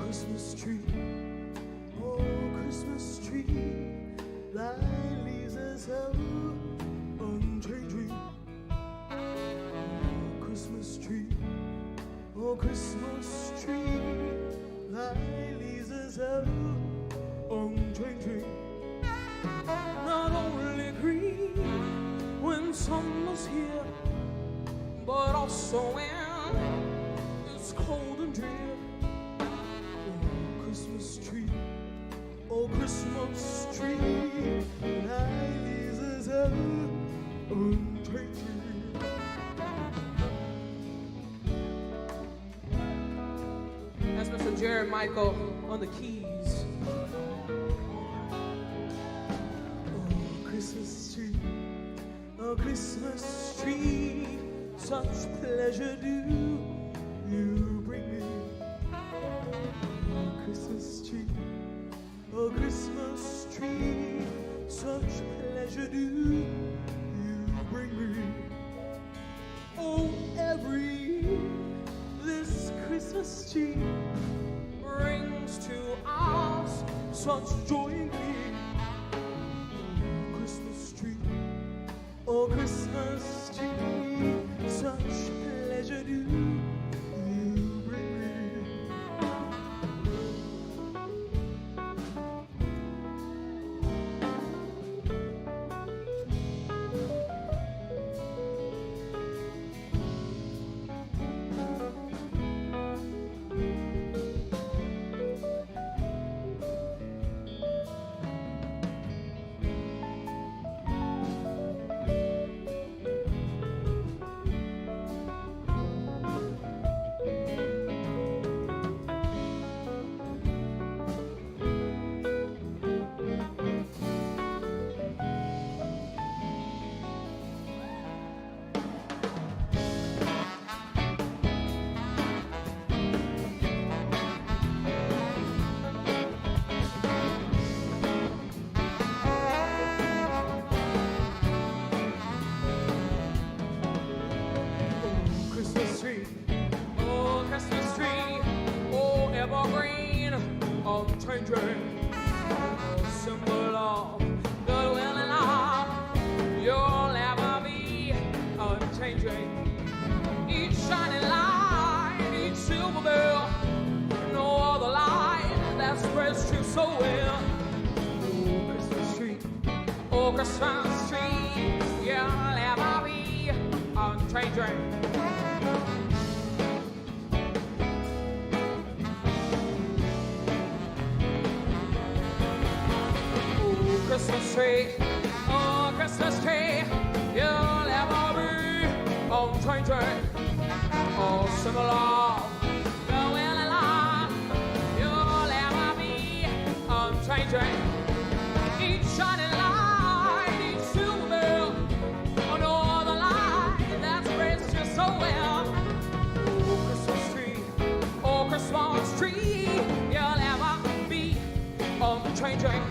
Christmas tree, oh Christmas tree, thy leaves as hell unchanging. Oh Christmas tree, oh Christmas tree, thy leaves as hell unchanging. Not only green when summer's here, but also when it's cold and drear. Oh Christmas tree, oh Christmas tree, thy leaves as hell unchanging. That's Mr. Jared Michael on the keys. Oh Christmas tree, oh Christmas tree, such pleasure do you bring me. Oh Christmas tree, oh Christmas tree, such pleasure do you bring me. Oh every this Christmas tree brings to us such joy and glee. Oh Christmas tree, oh Christmas tree, such pleasure do you bring me. Unchanging, a symbol of goodwill and love. You'll ever be unchanging. Each shining light, each silver bell, no other light that spreads truth so well. Oh Christmas tree, oh Christmas tree, you'll ever be unchanging. Christmas tree, oh Christmas tree, you'll ever be unchanging. Oh symbol of goodwill and love, you'll ever be unchanging. Each shining light, each silver bell, oh no other light that spreads just so well. Oh Christmas tree, oh Christmas tree, you'll ever be unchanging.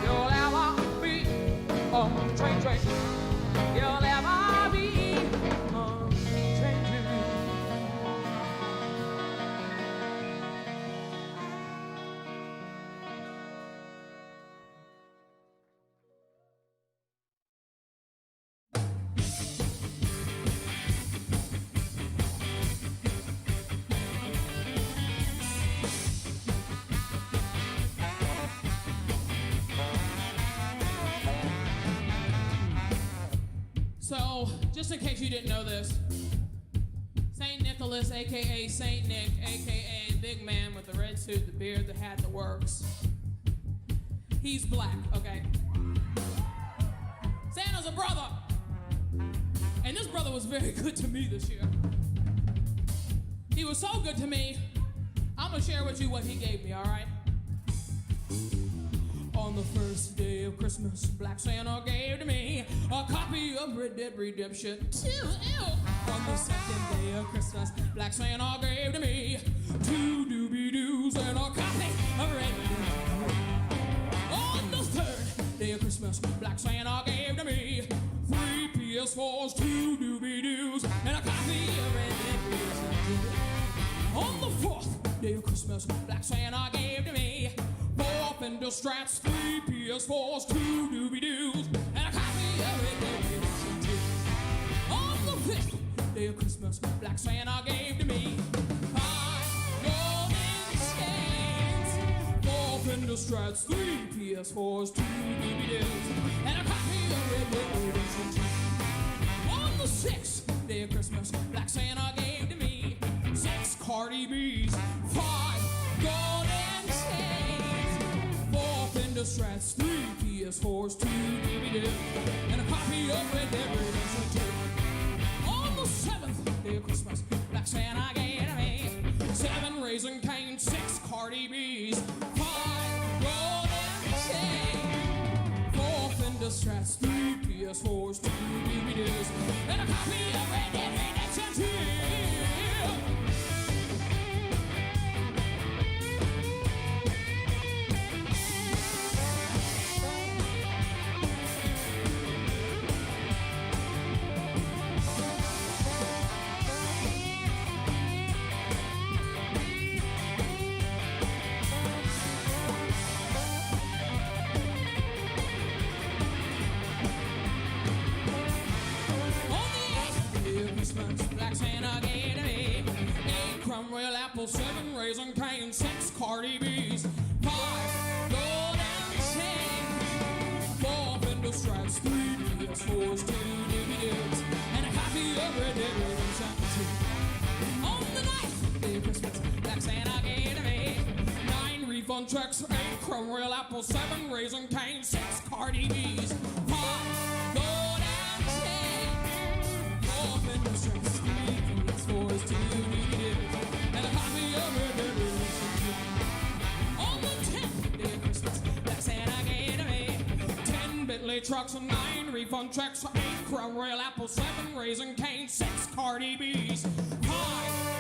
You'll ever be unchanging. You'll ever be unchanging. So, just in case you didn't know this, St. Nicholas, aka St. Nick, aka Big Man with the red suit, the beard, the hat, the works. He's black, okay? Santa's a brother. And this brother was very good to me this year. He was so good to me, I'm gonna share with you what he gave me, all right? On the first day of Christmas, Black Santa gave to me a copy of Red Dead Redemption 2. On the second day of Christmas, Black Santa gave to me 2 doobie-doos and a copy of Red Dead. On the third day of Christmas, Black Santa gave to me 3 PS4s, 2 doobie-doos and a copy of Red Dead Redemption 2. On the fourth day of Christmas, Black Santa gave to me 4 Fender Strats, 3 PS4s, 2 doobie-doos, and a copy of Red Dead Redemption 2. On the fifth day of Christmas, Black Santa gave to me 5 golden chains, 4 Fender Strats, 3 PS4s, 2 doobie-doos, and a copy of Red Dead Redemption 2. On the sixth day of Christmas, Black Santa gave to me 6 Cardi B's, 5 golden chains, 4 Fender Strats, 3 PS4s, 2 DVDs, and a copy of Red Dead Redemption 2. On the seventh day of Christmas, Black Santa gave to me 7 Raisin Canes, 6 Cardi B's, 5 golden chains, 4 Fender Strats, 3 PS4s, 2 DVDs, and a copy of Red Dead Redemption 2. Black Santa gave to me 8 Crumb Royal Apple, 7 Raisin Cane, 6 Cardi B's, 5 golden chains, 4 Fender Strats, 3 PS4s, 2 DVDs, and a copy of Red Dead Redemption 2. On the ninth day of Christmas, Black Santa gave to me 9 refund checks, 8 Crumb Royal Apple, 7 Raisin Cane, 6 Cardi B's, 5 golden chains, 4 Fender Strats, 3 PS4s, 2 DVDs, and a copy of Red Dead Redemption 2. On the 10th day of Christmas, Black Santa gave to me 10 Bentley trucks, 9 refund checks, 8 Crown Royal Apple, 7 Raisin Cane, 6 Cardi B's, 5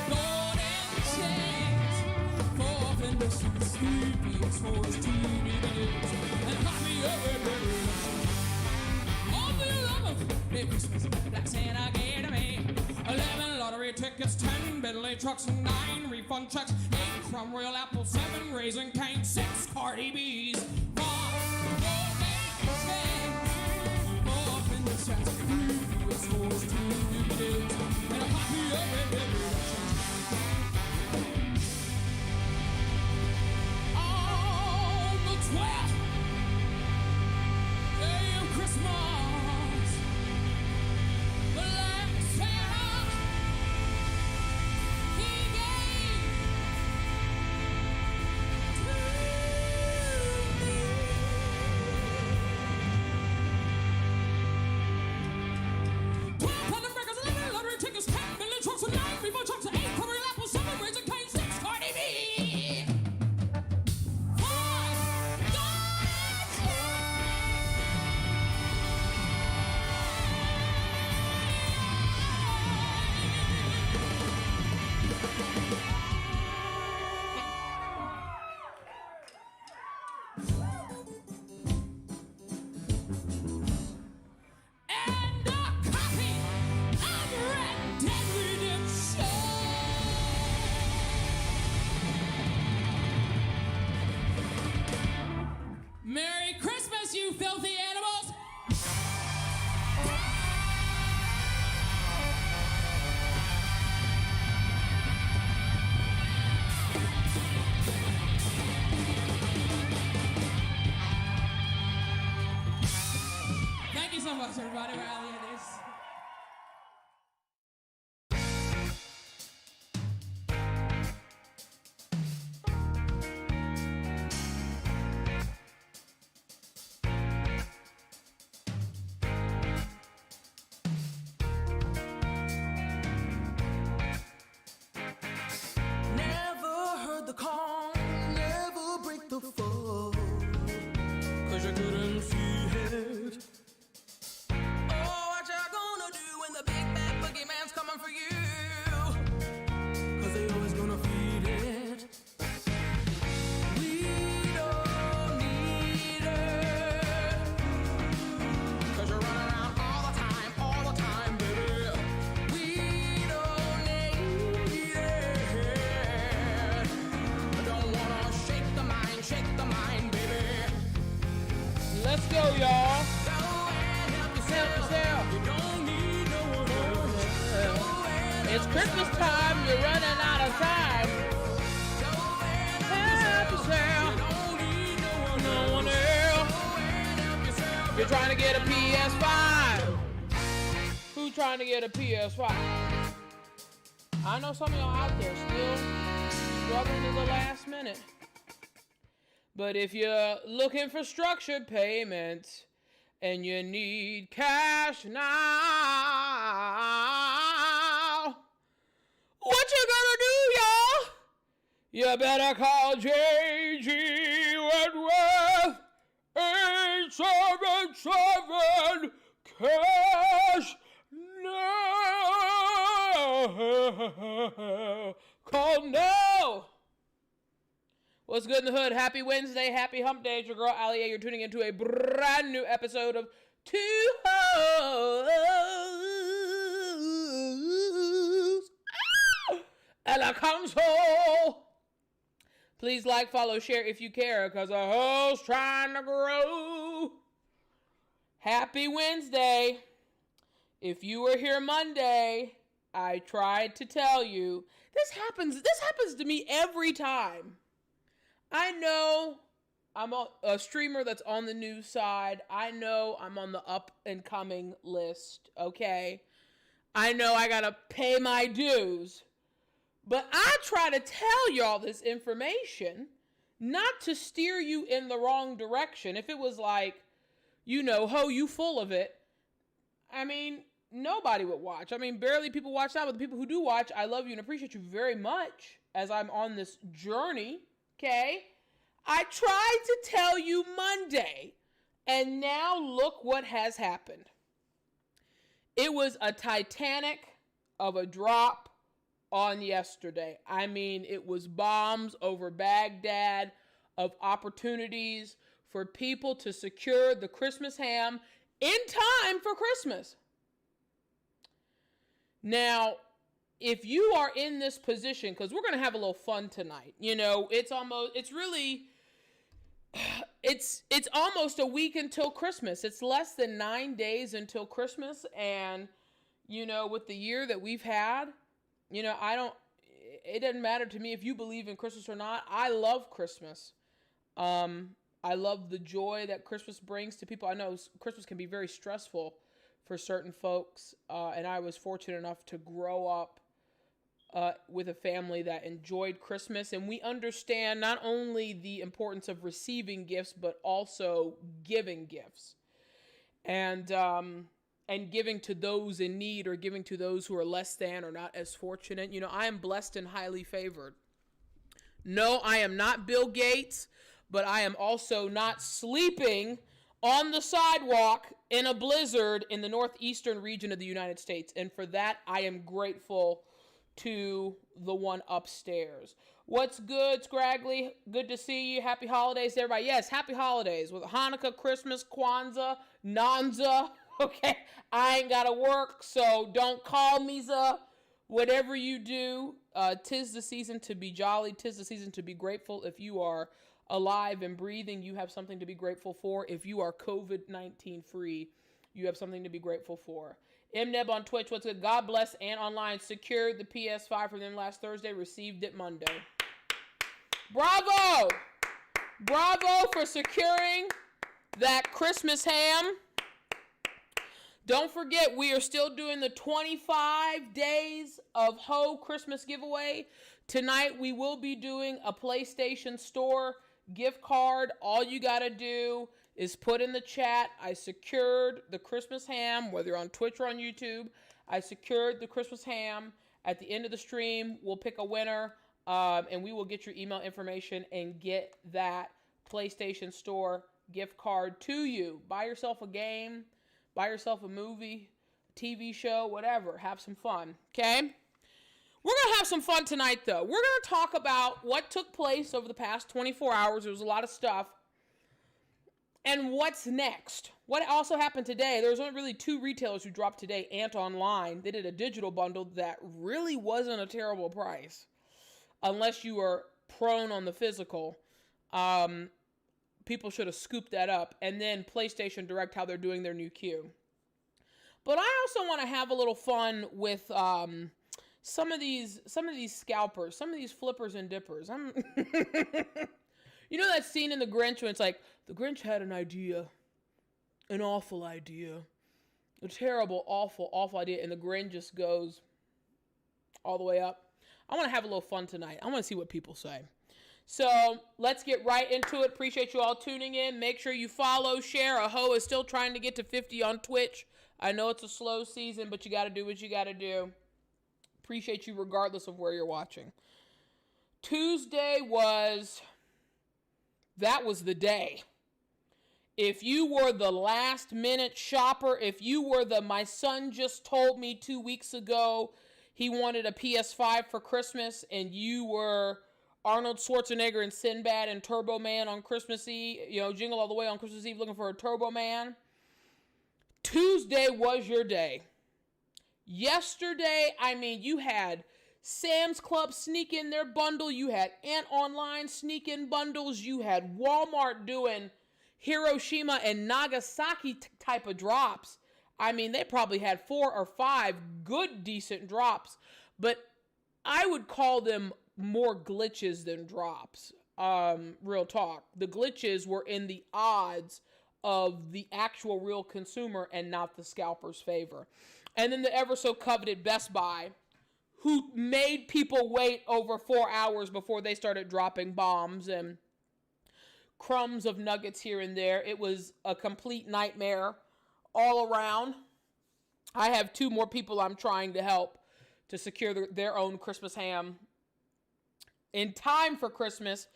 golden chains, 4 Fender Strats, 3 PS4s, 2 DVDs, and a copy of Red Dead Redemption 2. On the 11th day of Christmas, Black Santa gave to me 11 lottery tickets, 10 Bentley trucks, 9 refund checks, 8 Crumb Royal Apple, 7 Raisin Cane, 6 Cardi B's, 5 golden chains, 4 Fender Strats, 3 PS4s, 2 DVDs, and a copy of Red Dead Redemption 2. On the 12th day of Christmas, Black Santa, he gave to me 12 Platinum records, 11 lottery tickets, 10 million trucks, and 9 go, y'all. Help yourself. It's Christmas time. You're running out of time. Help yourself. No one else. You're trying to get a PS5. Who's trying to get a PS5? I know some of y'all out there still struggling to the last minute. But if you're looking for structured payments and you need cash now, what you gonna do, y'all? You better call J.G. Wentworth 877 cash now. Call now. What's good in the hood? Happy Wednesday, happy hump day. It's your girl, Allie A. You're tuning into a brand new episode of Two Hoes and a Console. Please like, follow, share if you care, because a hoe's trying to grow. Happy Wednesday. If you were here Monday, I tried to tell you. This happens to me every time. I know I'm a streamer that's on the news side. I know I'm on the up and coming list, okay? I know I gotta pay my dues. But I try to tell y'all this information not to steer you in the wrong direction. If it was like, you know, ho, you full of it, I mean, nobody would watch. I mean, barely people watch that, but the people who do watch, I love you and appreciate you very much as I'm on this journey. Okay, I tried to tell you Monday, and now look what has happened. It was a Titanic of a drop on yesterday. I mean, it was bombs over Baghdad of opportunities for people to secure the Christmas ham in time for Christmas. Now, if you are in this position, because we're going to have a little fun tonight, you know, it's almost a week until Christmas. It's less than 9 days until Christmas. And, you know, with the year that we've had, you know, it doesn't matter to me if you believe in Christmas or not. I love Christmas. I love the joy that Christmas brings to people. I know Christmas can be very stressful for certain folks. And I was fortunate enough to grow up with a family that enjoyed Christmas, and we understand not only the importance of receiving gifts, but also giving gifts, and giving to those in need, or giving to those who are less than or not as fortunate. You know, I am blessed and highly favored. No, I am not Bill Gates, but I am also not sleeping on the sidewalk in a blizzard in the northeastern region of the United States, and for that, I am grateful to the one upstairs. What's good, Scraggly? Good to see you. Happy holidays to everybody. Yes, happy holidays with Hanukkah, Christmas, Kwanzaa, Nanzaa. Okay, I ain't gotta work, so don't call me za. Whatever you do, 'tis the season to be jolly. 'Tis the season to be grateful. If you are alive and breathing, you have something to be grateful for. If you are COVID-19 free, you have something to be grateful for. MNeb on Twitch, what's good? God bless and online. Secured the PS5 from them last Thursday. Received it Monday. Bravo! Bravo for securing that Christmas ham. Don't forget, we are still doing the 25 days of Ho Christmas giveaway. Tonight, we will be doing a PlayStation Store gift card. All you got to do is put in the chat, I secured the Christmas ham, whether you're on Twitch or on YouTube. I secured the Christmas ham. At the end of the stream, we'll pick a winner, and we will get your email information and get that PlayStation Store gift card to you. Buy yourself a game, buy yourself a movie, a TV show, whatever. Have some fun, okay? We're going to have some fun tonight, though. We're going to talk about what took place over the past 24 hours. There was a lot of stuff. And what's next? What also happened today, there was only really two retailers who dropped today, Ant Online. They did a digital bundle that really wasn't a terrible price, unless you are prone on the physical. people should have scooped that up. And then PlayStation Direct, how they're doing their new queue. But I also want to have a little fun with some of these scalpers, some of these flippers and dippers. You know that scene in The Grinch when it's like, the Grinch had an idea, an awful idea, a terrible, awful, awful idea, and the Grinch just goes all the way up. I want to have a little fun tonight. I want to see what people say. So let's get right into it. Appreciate you all tuning in. Make sure you follow, share. Aho is still trying to get to 50 on Twitch. I know it's a slow season, but you got to do what you got to do. Appreciate you regardless of where you're watching. Tuesday that was the day. If you were the last minute shopper, if you were my son just told me 2 weeks ago he wanted a PS5 for Christmas, and you were Arnold Schwarzenegger and Sinbad and Turbo Man on Christmas Eve, Jingle All the Way on Christmas Eve looking for a Turbo Man, Tuesday was your day. Yesterday, you had Sam's Club sneak in their bundle. You had Ant Online sneak in bundles. You had Walmart doing Hiroshima and Nagasaki type of drops. They probably had 4 or 5 good, decent drops. But I would call them more glitches than drops. Real talk. The glitches were in the odds of the actual real consumer and not the scalper's favor. And then the ever so coveted Best Buy, who made people wait over 4 hours before they started dropping bombs and crumbs of nuggets here and there. It was a complete nightmare all around. I have 2 more people I'm trying to help to secure their own Christmas ham in time for Christmas.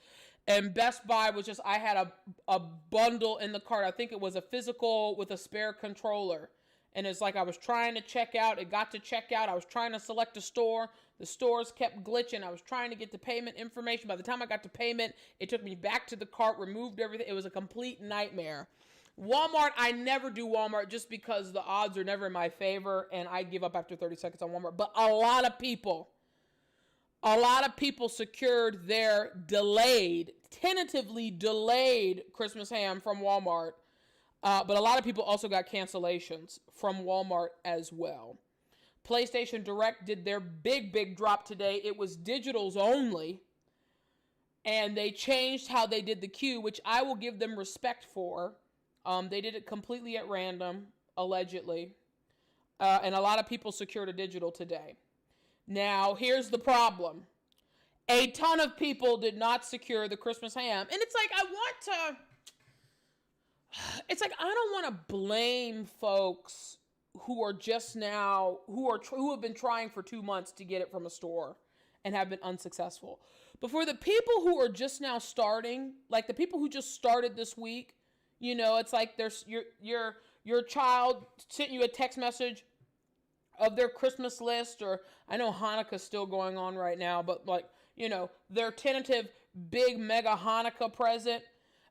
And Best Buy was just, I had a bundle in the cart. I think it was a physical with a spare controller. And it's like I was trying to check out. It got to check out. I was trying to select a store. The stores kept glitching. I was trying to get the payment information. By the time I got to payment, it took me back to the cart, removed everything. It was a complete nightmare. Walmart, I never do Walmart just because the odds are never in my favor, and I give up after 30 seconds on Walmart. But a lot of people secured their tentatively delayed Christmas ham from Walmart. But a lot of people also got cancellations from Walmart as well. PlayStation Direct did their big drop today. It was digitals only. And they changed how they did the queue, which I will give them respect for. They did it completely at random, allegedly. And a lot of people secured a digital today. Now, here's the problem. A ton of people did not secure the Christmas ham. And it's like, I don't want to blame folks who are just now, who have been trying for 2 months to get it from a store and have been unsuccessful. But for the people who are just now starting, like the people who just started this week, it's like there's your child sent you a text message of their Christmas list, or I know Hanukkah's still going on right now, but their tentative big mega Hanukkah present.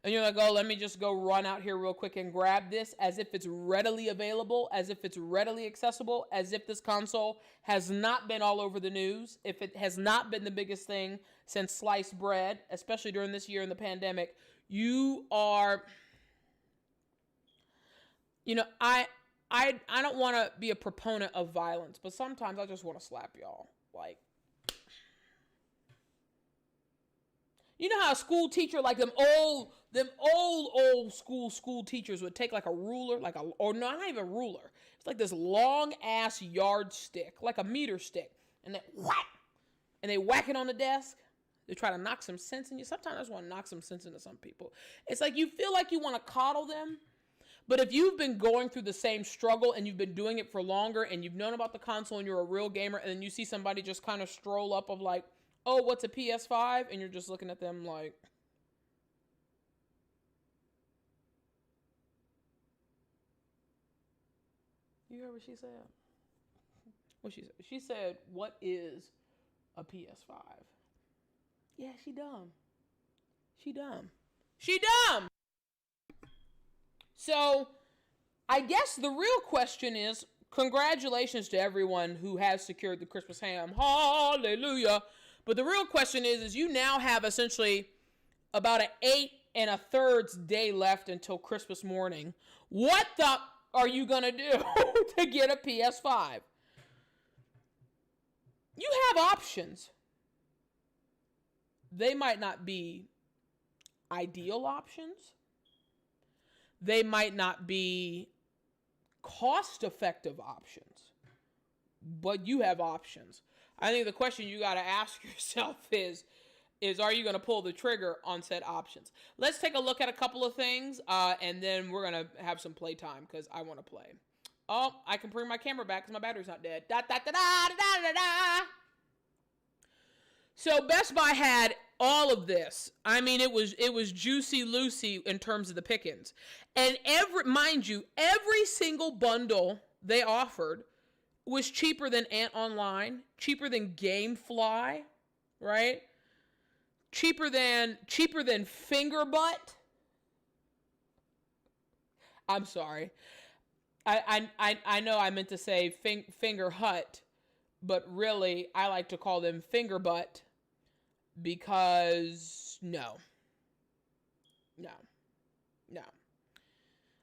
And you're like, oh, let me just go run out here real quick and grab this, as if it's readily available, as if it's readily accessible, as if this console has not been all over the news, if it has not been the biggest thing since sliced bread, especially during this year in the pandemic. You are, I don't want to be a proponent of violence, but sometimes I just want to slap y'all. Like, you know how a school teacher, like them old school teachers would take like a ruler, or not even a ruler. It's like this long ass yardstick, like a meter stick, and they whack it on the desk. They try to knock some sense in you. Sometimes I just want to knock some sense into some people. It's like you feel like you want to coddle them, but if you've been going through the same struggle and you've been doing it for longer and you've known about the console and you're a real gamer, and then you see somebody just kind of stroll up of like, oh, what's a PS5? And you're just looking at them like, you heard what she said? What she said? She said, what is a PS5? Yeah, she dumb. She dumb. So, I guess the real question is, congratulations to everyone who has secured the Christmas ham. Hallelujah. But the real question is you now have essentially about an and a third's day left until Christmas morning. What the are you going to do to get a PS5? You have options. They might not be ideal options. They might not be cost-effective options, but you have options. I think the question you got to ask yourself is are you going to pull the trigger on said options? Let's take a look at a couple of things, and then we're going to have some playtime because I want to play. Oh, I can bring my camera back because my battery's not dead. Da, da, da, da, da, da, da. So Best Buy had all of this. I mean, it was juicy Lucy in terms of the pickings. And mind you, every single bundle they offered was cheaper than Ant Online, cheaper than GameFly, right? Cheaper than Fingerbutt. I'm sorry. I know I meant to say Finger Hut, but really I like to call them Fingerbutt because no.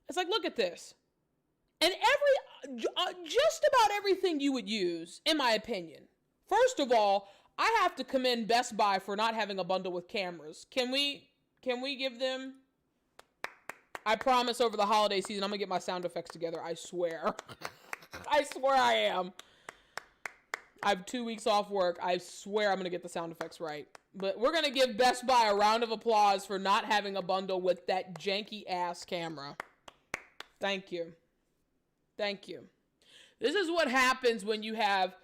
It's like, look at this. And just about everything you would use, in my opinion. First of all, I have to commend Best Buy for not having a bundle with cameras. Can we give them? I promise over the holiday season, I'm going to get my sound effects together. I swear. I swear I am. I have 2 weeks off work. I swear I'm going to get the sound effects right. But we're going to give Best Buy a round of applause for not having a bundle with that janky-ass camera. Thank you. Thank you. This is what happens when you have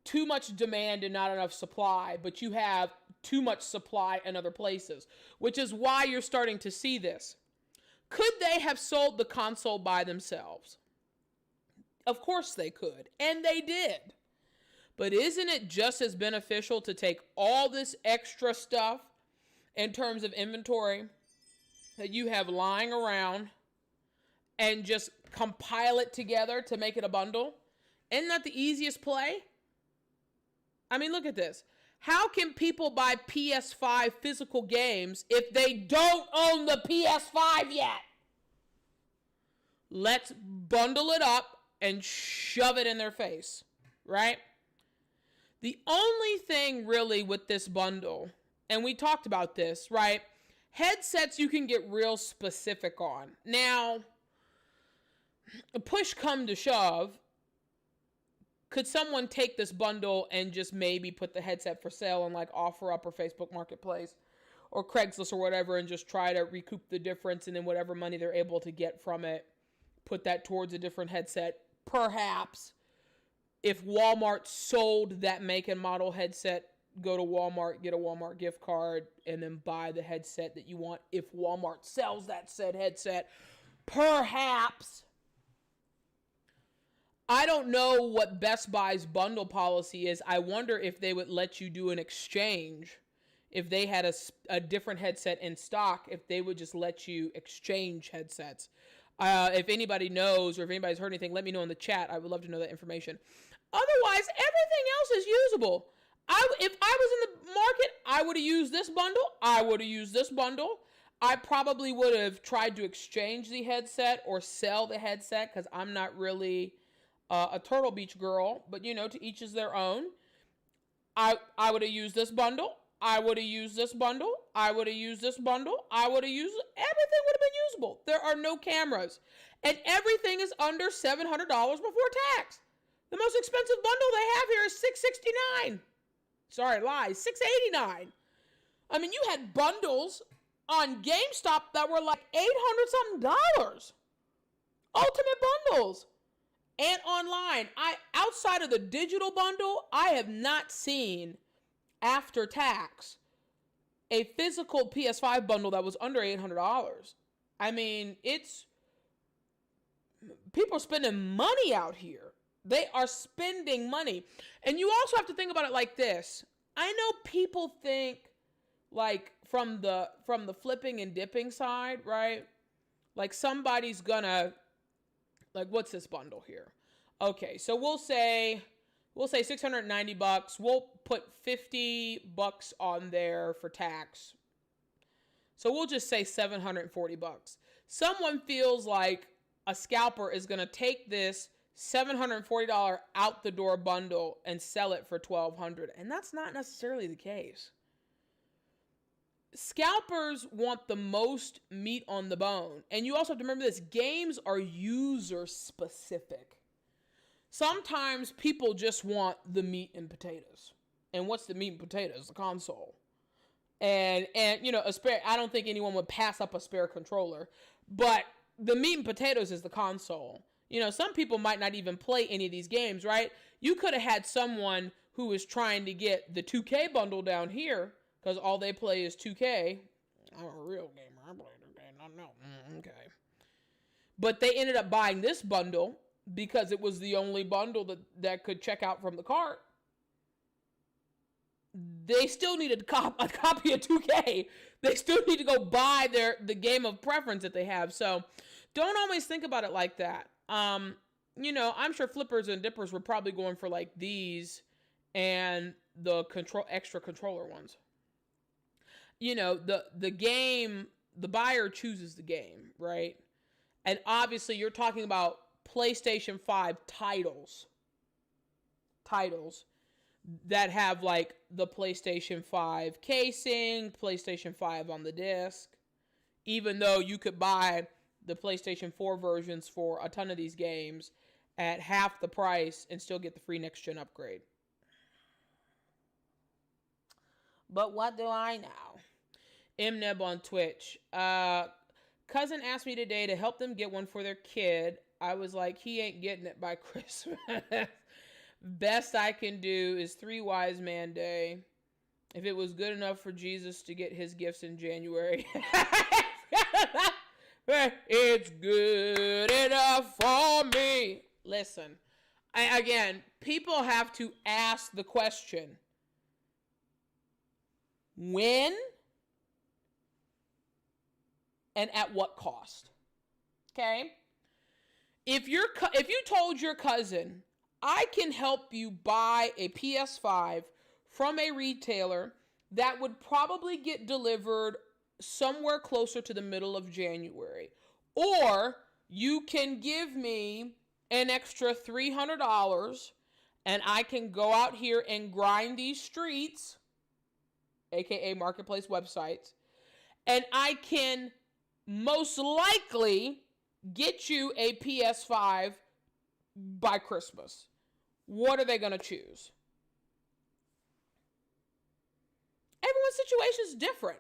too much demand and not enough supply, but you have too much supply in other places, which is why you're starting to see this. Could they have sold the console by themselves? Of course they could, and they did. But isn't it just as beneficial to take all this extra stuff in terms of inventory that you have lying around and just compile it together to make it a bundle? Isn't that the easiest play? I mean, look at this. How can people buy PS5 physical games if they don't own the PS5 yet? Let's bundle it up and shove it in their face, right? The only thing really with this bundle, and we talked about this, right? Headsets you can get real specific on. Now, push come to shove, could someone take this bundle and just maybe put the headset for sale on like OfferUp or Facebook Marketplace or Craigslist or whatever and just try to recoup the difference, and then whatever money they're able to get from it, put that towards a different headset? Perhaps. If Walmart sold that make and model headset, go to Walmart, get a Walmart gift card, and then buy the headset that you want. If Walmart sells that said headset, perhaps. I don't know what Best Buy's bundle policy is. I wonder if they would let you do an exchange. If they had a different headset in stock, if they would just let you exchange headsets. If anybody knows or if anybody's heard anything, let me know in the chat. I would love to know that information. Otherwise, everything else is usable. If I was in the market, I would have used this bundle. I would have used this bundle. I probably would have tried to exchange the headset or sell the headset because I'm not really a Turtle Beach girl. But, to each is their own. I would have used this bundle. I would have used this bundle. I would have used this bundle. I would have used everything would have been usable. There are no cameras. And everything is under $700 before tax. The most expensive bundle they have here is $669. Sorry, lies. $689. I mean, you had bundles on GameStop that were like $800 something. Ultimate bundles. And online. Outside of the digital bundle, I have not seen after tax a physical PS5 bundle that was under $800. I mean, people are spending money out here. They are spending money. And you also have to think about it like this. I know people think like from the flipping and dipping side, right? Like somebody's gonna, like, what's this bundle here? Okay, so we'll say $690. We'll put $50 on there for tax. So we'll just say $740. Someone feels like a scalper is going to take this $740 out the door bundle and sell it for $1,200. And that's not necessarily the case. Scalpers want the most meat on the bone. And you also have to remember this, games are user specific. Sometimes people just want the meat and potatoes. And what's the meat and potatoes? The console. And you know, I don't think anyone would pass up a spare controller, but the meat and potatoes is the console. You know, some people might not even play any of these games, right? You could have had someone who is trying to get the 2K bundle down here because all they play is 2K. I'm a real gamer. I play 2K. No. Okay. But they ended up buying this bundle because it was the only bundle that could check out from the cart. They still needed a copy of 2K. They still need to go buy the game of preference that they have. So don't always think about it like that. You know, I'm sure flippers and dippers were probably going for like these and the extra controller ones. You know, the game, the buyer chooses the game, right? And obviously you're talking about PlayStation 5 titles that have like the PlayStation 5 casing, PlayStation 5 on the disc, even though you could buy the PlayStation 4 versions for a ton of these games at half the price and still get the free next gen upgrade. But what do I know? Mneb on Twitch. Cousin asked me today to help them get one for their kid. I was like, he ain't getting it by Christmas. Best I can do is 3 Wise Man Day. If it was good enough for Jesus to get his gifts in January. It's good enough for me. Listen, again, people have to ask the question, when and at what cost? Okay? If you told your cousin, I can help you buy a PS5 from a retailer that would probably get delivered somewhere closer to the middle of January, or you can give me an extra $300 and I can go out here and grind these streets, aka marketplace websites, and I can most likely get you a PS5 by Christmas. What are they going to choose? Everyone's situation is different.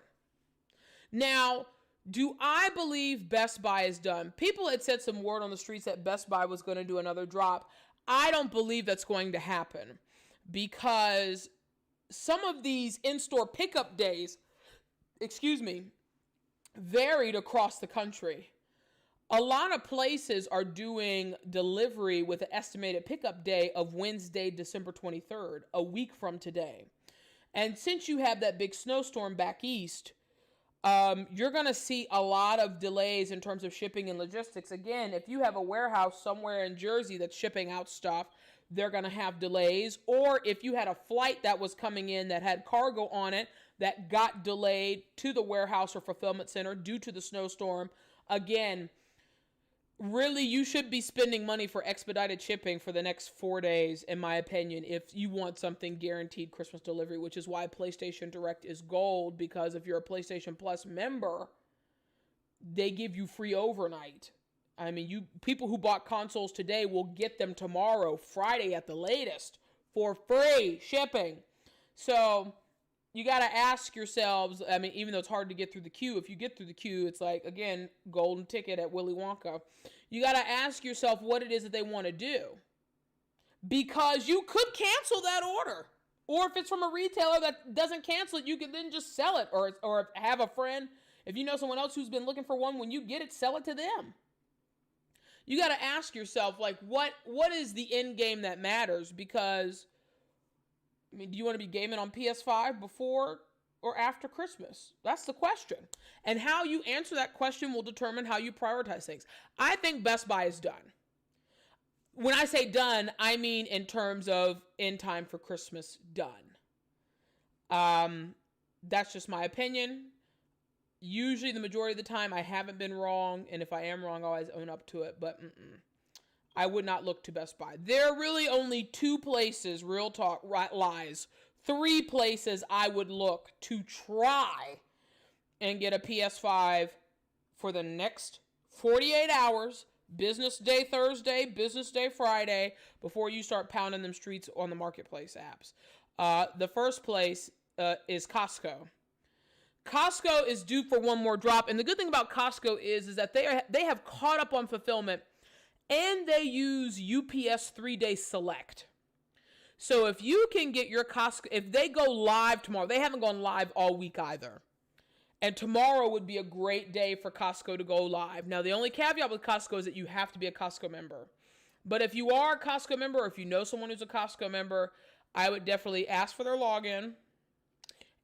Now, do I believe Best Buy is done? People had said some word on the streets that Best Buy was going to do another drop. I don't believe that's going to happen because some of these in-store pickup days, varied across the country. A lot of places are doing delivery with an estimated pickup day of Wednesday, December 23rd, a week from today. And since you have that big snowstorm back east, you're going to see a lot of delays in terms of shipping and logistics. Again, if you have a warehouse somewhere in Jersey that's shipping out stuff, they're going to have delays. Or if you had a flight that was coming in that had cargo on it that got delayed to the warehouse or fulfillment center due to the snowstorm, again, really, you should be spending money for expedited shipping for the next 4 days, in my opinion, if you want something guaranteed Christmas delivery, which is why PlayStation Direct is gold, because if you're a PlayStation Plus member, they give you free overnight. I mean, people who bought consoles today will get them tomorrow, Friday at the latest, for free shipping. So you got to ask yourselves, I mean, even though it's hard to get through the queue, if you get through the queue, it's like, again, golden ticket at Willy Wonka. You got to ask yourself what it is that they want to do. Because you could cancel that order. Or if it's from a retailer that doesn't cancel it, you can then just sell it. Or have a friend, if you know someone else who's been looking for one, when you get it, sell it to them. You got to ask yourself, like, what is the end game that matters? Because, I mean, do you want to be gaming on PS5 before or after Christmas? That's the question. And how you answer that question will determine how you prioritize things. I think Best Buy is done. When I say done, I mean in terms of in time for Christmas, done. That's just my opinion. Usually the majority of the time I haven't been wrong, and if I am wrong, I always own up to it, but I would not look to Best Buy. There are really only 2 places, real talk, right, lies, 3 places I would look to try and get a PS5 for the next 48 hours, business day Thursday, business day Friday, before you start pounding them streets on the marketplace apps. The first place is Costco. Costco is due for one more drop, and the good thing about Costco is that they have caught up on fulfillment, and they use UPS 3-day select. So if you can get your Costco, if they go live tomorrow, they haven't gone live all week either. And tomorrow would be a great day for Costco to go live. Now, the only caveat with Costco is that you have to be a Costco member. But if you are a Costco member, or if you know someone who's a Costco member, I would definitely ask for their login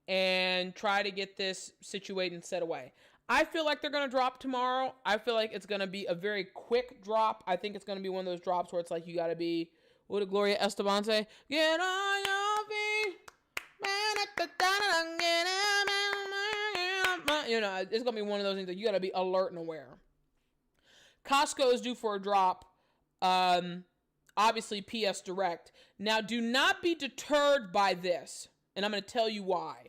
and try to get this situated and set away. I feel like they're going to drop tomorrow. I feel like it's going to be a very quick drop. I think it's going to be one of those drops where it's like you got to be, what did Gloria Esteban say? Get on your feet. You know, it's going to be one of those things that you got to be alert and aware. Costco is due for a drop. Obviously, PS Direct. Now, do not be deterred by this, and I'm going to tell you why.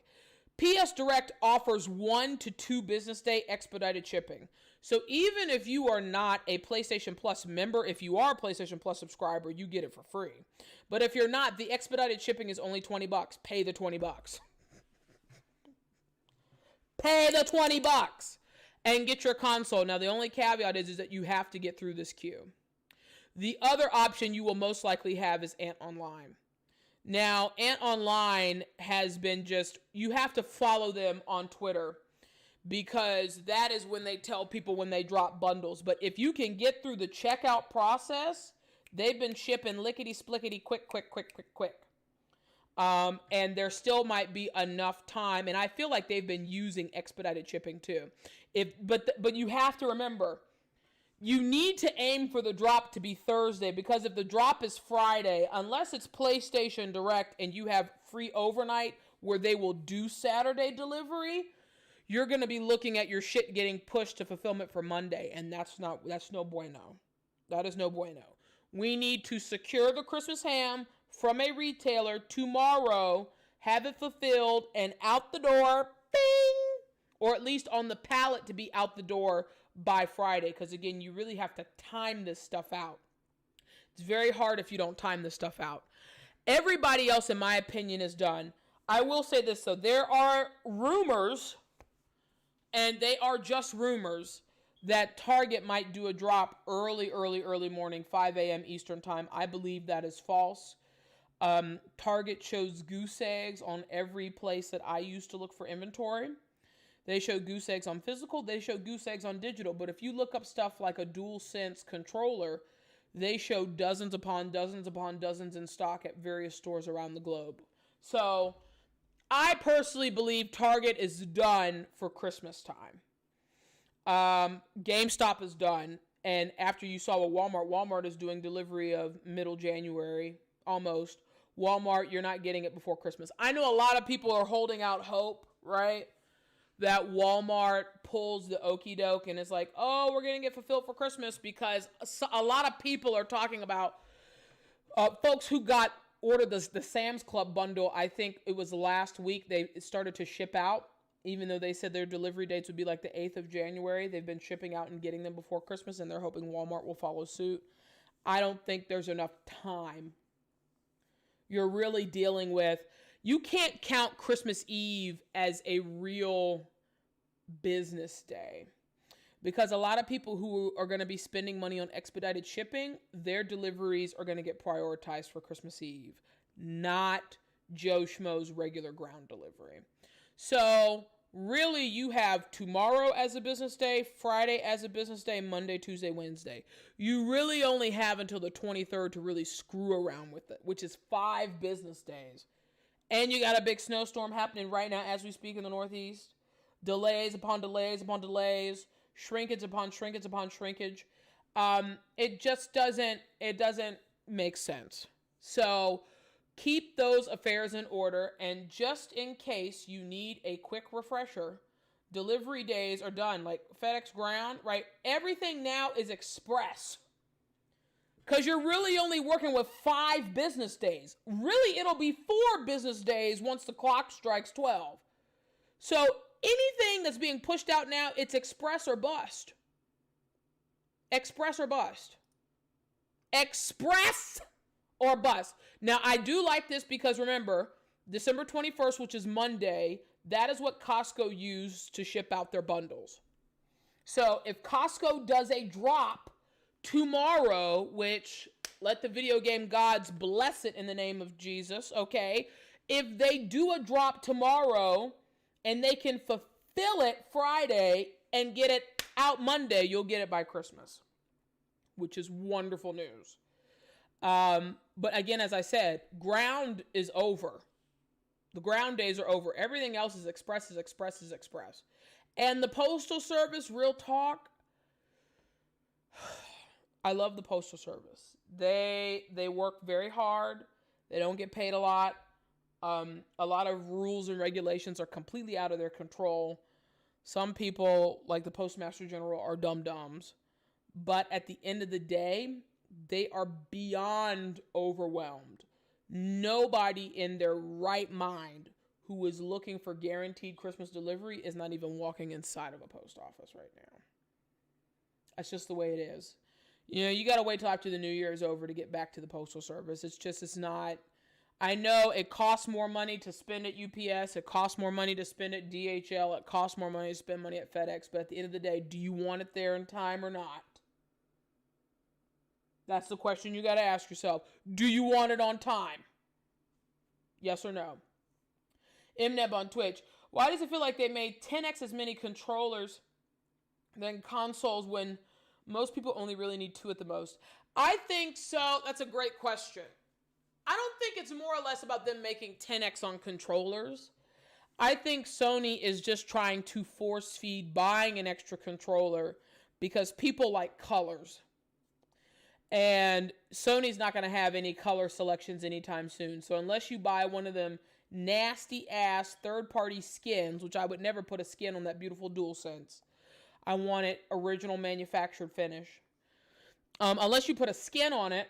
PS Direct offers 1 to 2 business day expedited shipping. So even if you are not a PlayStation Plus member, if you are a PlayStation Plus subscriber, you get it for free. But if you're not, the expedited shipping is only $20. Pay the $20. Pay the $20 and get your console. Now, the only caveat is that you have to get through this queue. The other option you will most likely have is Ant Online. Now, Ant Online has been just, you have to follow them on Twitter because that is when they tell people when they drop bundles. But if you can get through the checkout process, they've been shipping lickety-splickety quick. And there still might be enough time, and I feel like they've been using expedited shipping too. But you have to remember, you need to aim for the drop to be Thursday, because if the drop is Friday, unless it's PlayStation Direct and you have free overnight where they will do Saturday delivery, you're going to be looking at your shit getting pushed to fulfillment for Monday, and that's no bueno. That is no bueno. We need to secure the Christmas ham from a retailer tomorrow, have it fulfilled, and out the door, bing! Or at least on the pallet to be out the door by Friday, because again, you really have to time this stuff out. It's very hard if you don't time this stuff out. Everybody else, in my opinion, is done. I will say this, though. There are rumors, and they are just rumors, that Target might do a drop early morning, 5 a.m. Eastern time. I believe that is false. Target shows goose eggs on every place that I used to look for inventory. They show goose eggs on physical. They show goose eggs on digital. But if you look up stuff like a DualSense controller, they show dozens upon dozens in stock at various stores around the globe. So I personally believe Target is done for Christmas time. GameStop is done. And after you saw what Walmart is doing delivery of middle January, almost. Walmart, you're not getting it before Christmas. I know a lot of people are holding out hope, right? That Walmart pulls the okie doke and is like, oh, we're going to get fulfilled for Christmas, because a lot of people are talking about folks who ordered the Sam's Club bundle. I think it was last week they started to ship out, even though they said their delivery dates would be like the 8th of January. They've been shipping out and getting them before Christmas, and they're hoping Walmart will follow suit. I don't think there's enough time. You're really dealing with, you can't count Christmas Eve as a real business day, because a lot of people who are going to be spending money on expedited shipping, their deliveries are going to get prioritized for Christmas Eve, not Joe Schmo's regular ground delivery. So really, you have tomorrow as a business day, Friday as a business day, Monday, Tuesday, Wednesday. You really only have until the 23rd to really screw around with it, which is 5 business days. And you got a big snowstorm happening right now as we speak in the Northeast. Delays upon delays upon delays. Shrinkage upon shrinkage upon shrinkage. It just doesn't make sense. So keep those affairs in order, and just in case you need a quick refresher, delivery days are done. Like FedEx Ground, right? Everything now is express. Because you're really only working with 5 business days. Really, it'll be 4 business days once the clock strikes 12. So anything that's being pushed out now, it's express or bust. Express or bust. Express or bust. Now, I do like this because remember, December 21st, which is Monday, that is what Costco used to ship out their bundles. So if Costco does a drop tomorrow, which let the video game gods bless it in the name of Jesus, okay? If they do a drop tomorrow and they can fulfill it Friday and get it out Monday, you'll get it by Christmas, which is wonderful news. But again, as I said, ground is over. The ground days are over. Everything else is express, is express, is express. And the Postal Service, real talk, I love the Postal Service. They work very hard. They don't get paid a lot. A lot of rules and regulations are completely out of their control. Some people, like the Postmaster General, are dum-dums. But at the end of the day, they are beyond overwhelmed. Nobody in their right mind who is looking for guaranteed Christmas delivery is not even walking inside of a post office right now. That's just the way it is. You know, you got to wait till after the new year is over to get back to the Postal Service. It's not. I know it costs more money to spend at UPS. It costs more money to spend at DHL. It costs more money to spend money at FedEx. But at the end of the day, do you want it there in time or not? That's the question you got to ask yourself. Do you want it on time? Yes or no? MNeb on Twitch. Why does it feel like they made 10x as many controllers than consoles when most people only really need 2 at the most? I think so. That's a great question. I don't think it's more or less about them making 10x on controllers. I think Sony is just trying to force feed buying an extra controller because people like colors. And Sony's not going to have any color selections anytime soon. So unless you buy one of them nasty ass third-party skins, which I would never put a skin on that beautiful DualSense. I want it original manufactured finish. Unless you put a skin on it,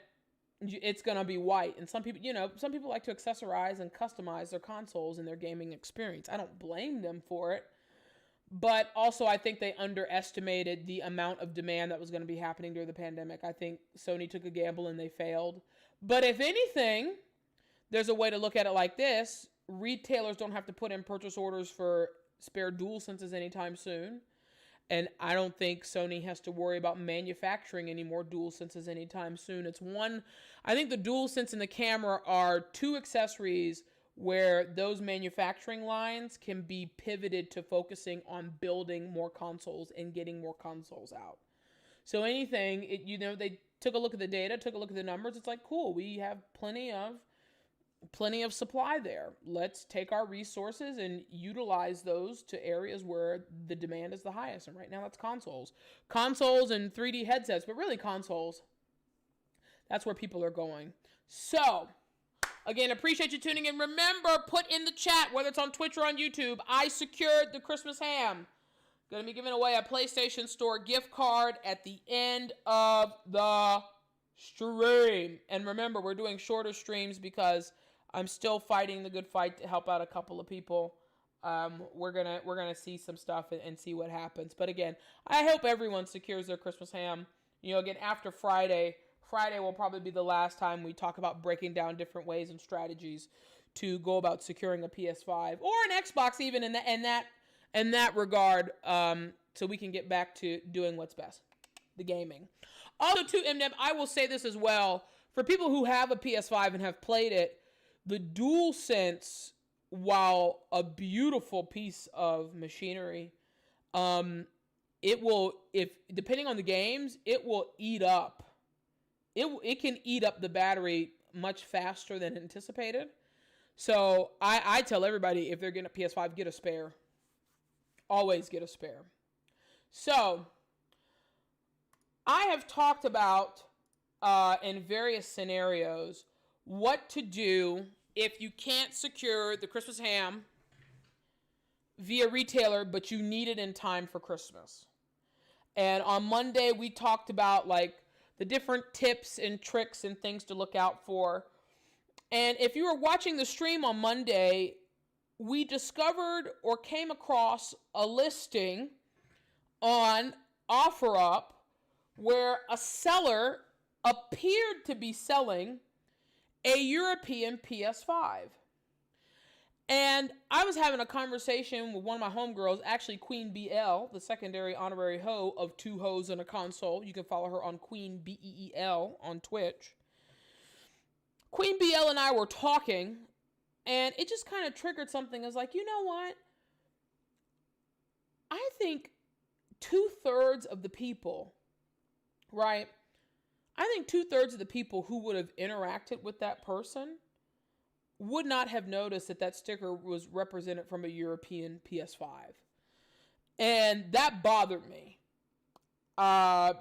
it's going to be white. And some people like to accessorize and customize their consoles and their gaming experience. I don't blame them for it. But also, I think they underestimated the amount of demand that was going to be happening during the pandemic. I think Sony took a gamble and they failed. But if anything, there's a way to look at it like this. Retailers don't have to put in purchase orders for spare DualSenses anytime soon. And I don't think Sony has to worry about manufacturing any more DualSenses anytime soon. I think the DualSense and the camera are 2 accessories where those manufacturing lines can be pivoted to focusing on building more consoles and getting more consoles out. So anything, they took a look at the data, took a look at the numbers. It's like, cool, we have plenty of supply there. Let's take our resources and utilize those to areas where the demand is the highest. And right now that's consoles. Consoles and 3D headsets, but really consoles. That's where people are going. So, again, appreciate you tuning in. Remember, put in the chat, whether it's on Twitch or on YouTube, I secured the Christmas ham. Going to be giving away a PlayStation Store gift card at the end of the stream. And remember, we're doing shorter streams because I'm still fighting the good fight to help out a couple of people. We're gonna see some stuff and see what happens. But again, I hope everyone secures their Christmas ham. Again, after Friday will probably be the last time we talk about breaking down different ways and strategies to go about securing a PS5 or an Xbox, even in that regard, so we can get back to doing what's best, the gaming. Also, to MDM, I will say this as well. For people who have a PS5 and have played it, the DualSense, while a beautiful piece of machinery, it will, depending on the games, it will eat up. It can eat up the battery much faster than anticipated. So I tell everybody, if they're getting a PS5, get a spare. Always get a spare. So I have talked about in various scenarios what to do if you can't secure the Christmas ham via retailer, but you need it in time for Christmas. And on Monday, we talked about like the different tips and tricks and things to look out for. And if you were watching the stream on Monday, we discovered or came across a listing on OfferUp where a seller appeared to be selling a European PS5. And I was having a conversation with one of my homegirls, actually Queen BL, the secondary honorary hoe of two hoes and a console. You can follow her on Queen BEEL on Twitch. Queen BL and I were talking, and it just kind of triggered something. I was like, you know what? I think 2/3 of the people, right? I think 2/3 of the people who would have interacted with that person would not have noticed that that sticker was represented from a European PS5. And that bothered me.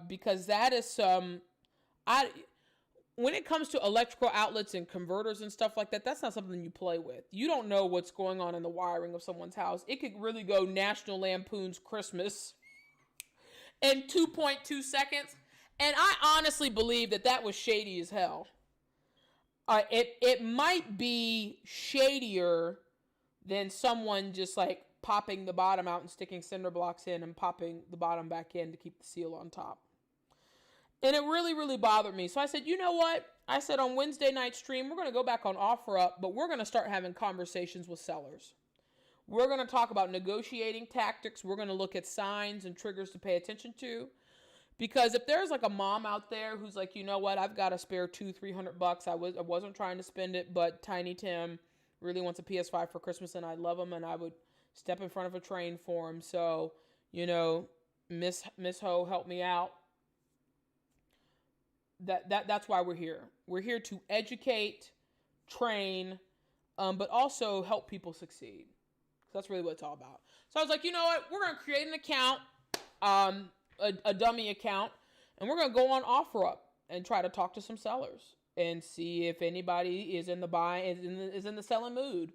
Because that is when it comes to electrical outlets and converters and stuff like that, that's not something you play with. You don't know what's going on in the wiring of someone's house. It could really go National Lampoon's Christmas in 2.2 seconds. And I honestly believe that that was shady as hell. It might be shadier than someone just like popping the bottom out and sticking cinder blocks in and popping the bottom back in to keep the seal on top. And it really, really bothered me. So I said, you know what? I said on Wednesday night stream, we're going to go back on OfferUp, but we're going to start having conversations with sellers. We're going to talk about negotiating tactics. We're going to look at signs and triggers to pay attention to. Because if there's like a mom out there who's like, you know what, I've got a spare $200-$300. I wasn't trying to spend it, but Tiny Tim really wants a PS5 for Christmas, and I love him, and I would step in front of a train for him. So, you know, Miss Ho, help me out. That's why we're here. We're here to educate, train, but also help people succeed. That's really what it's all about. So I was like, you know what, we're gonna create an account. A dummy account, and we're going to go on OfferUp and try to talk to some sellers and see if anybody is in the selling mood.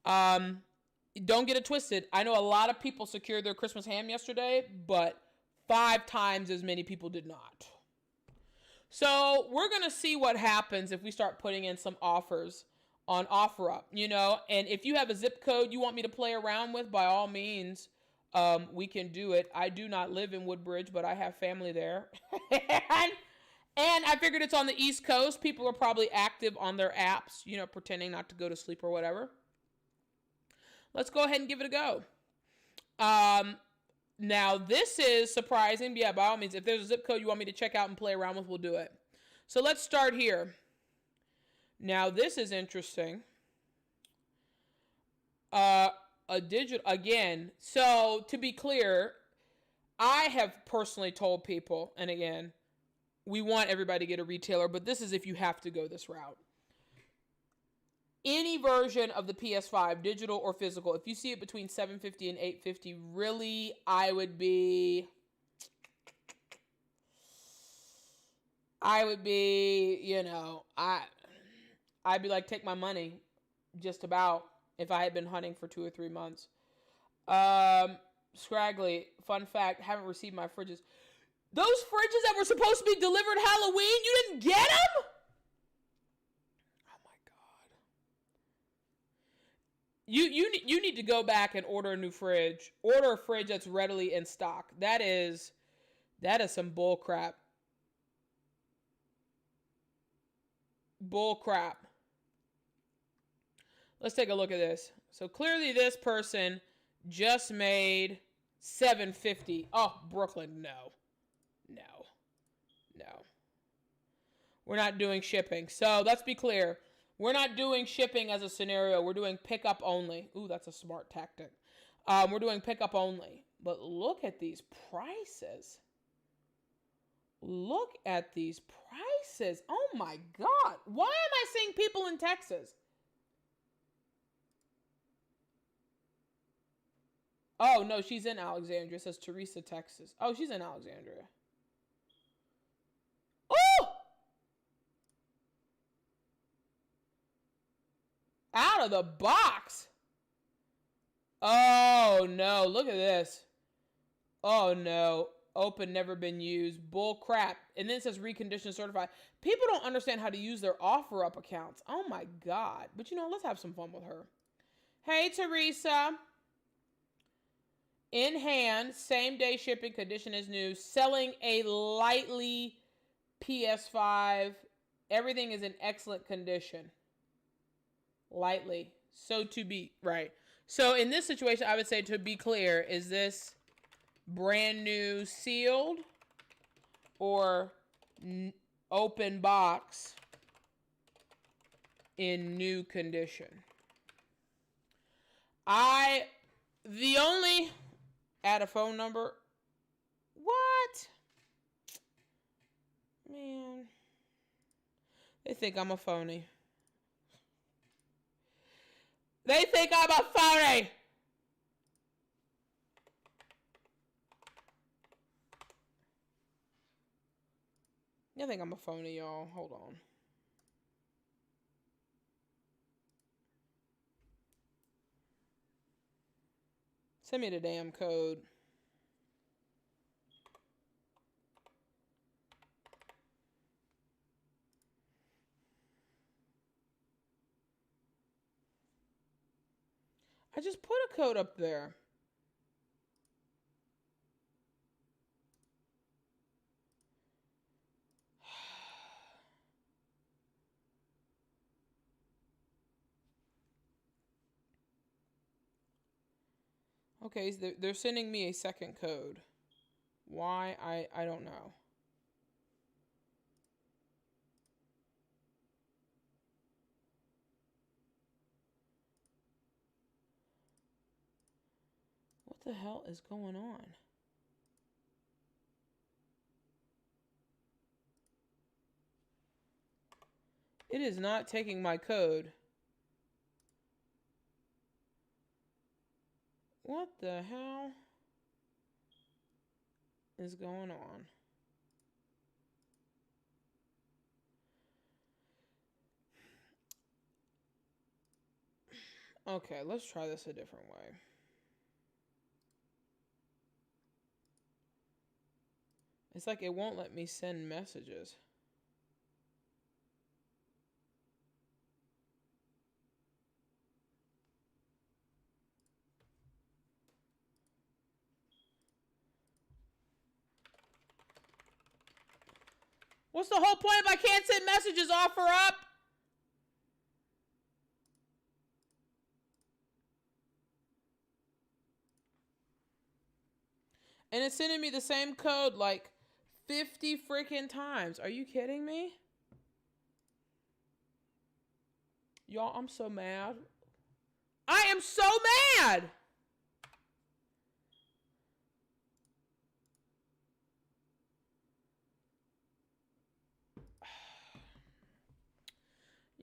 Don't get it twisted. I know a lot of people secured their Christmas ham yesterday, but 5 times as many people did not. So we're going to see what happens if we start putting in some offers on OfferUp, you know, and if you have a zip code you want me to play around with, by all means, we can do it. I do not live in Woodbridge, but I have family there. and I figured it's on the East Coast. People are probably active on their apps, you know, pretending not to go to sleep or whatever. Let's go ahead and give it a go. Now, this is surprising. Yeah, by all means, if there's a zip code you want me to check out and play around with, we'll do it. So let's start here. Now, this is interesting. A digital, again, so to be clear, I have personally told people, and again, we want everybody to get a retailer, but this is if you have to go this route. Any version of the PS5, digital or physical, if you see it between $750 and $850, really, I would be, you know, I'd be like, take my money, just about. If I had been hunting for 2 or 3 months. Scraggly, fun fact, haven't received my fridges. Those fridges that were supposed to be delivered Halloween, you didn't get them? Oh my God. You need to go back and order a new fridge. Order a fridge that's readily in stock. That is some bull crap. Bull crap. Let's take a look at this. So clearly this person just made $750. Oh, Brooklyn, no. We're not doing shipping. So let's be clear. We're not doing shipping as a scenario. We're doing pickup only. Ooh, that's a smart tactic. We're doing pickup only. But look at these prices. Look at these prices. Oh my God. Why am I seeing people in Texas? Oh, no, she's in Alexandria. It says Teresa, Texas. Oh, she's in Alexandria. Oh! Out of the box. Oh no, look at this. Oh no. Open, never been used. Bull crap. And then it says reconditioned certified. People don't understand how to use their OfferUp accounts. Oh my God. But you know, let's have some fun with her. Hey, Teresa. In hand, same day shipping, condition is new. Selling a lightly PS5. Everything is in excellent condition. Lightly. So to be, right. So in this situation, I would say, to be clear, is this brand new sealed or open box in new condition? The only, add a phone number. What? Man. They think I'm a phony. They think I'm a phony. You think I'm a phony, y'all. Hold on. Send me the damn code. I just put a code up there. Okay, so they're sending me a second code. Why? I don't know. What the hell is going on? It is not taking my code. What the hell is going on? Okay, let's try this a different way. It's like it won't let me send messages. What's the whole point if I can't send messages? OfferUp? And it's sending me the same code like 50 freaking times. Are you kidding me? Y'all, I'm so mad. I am so mad!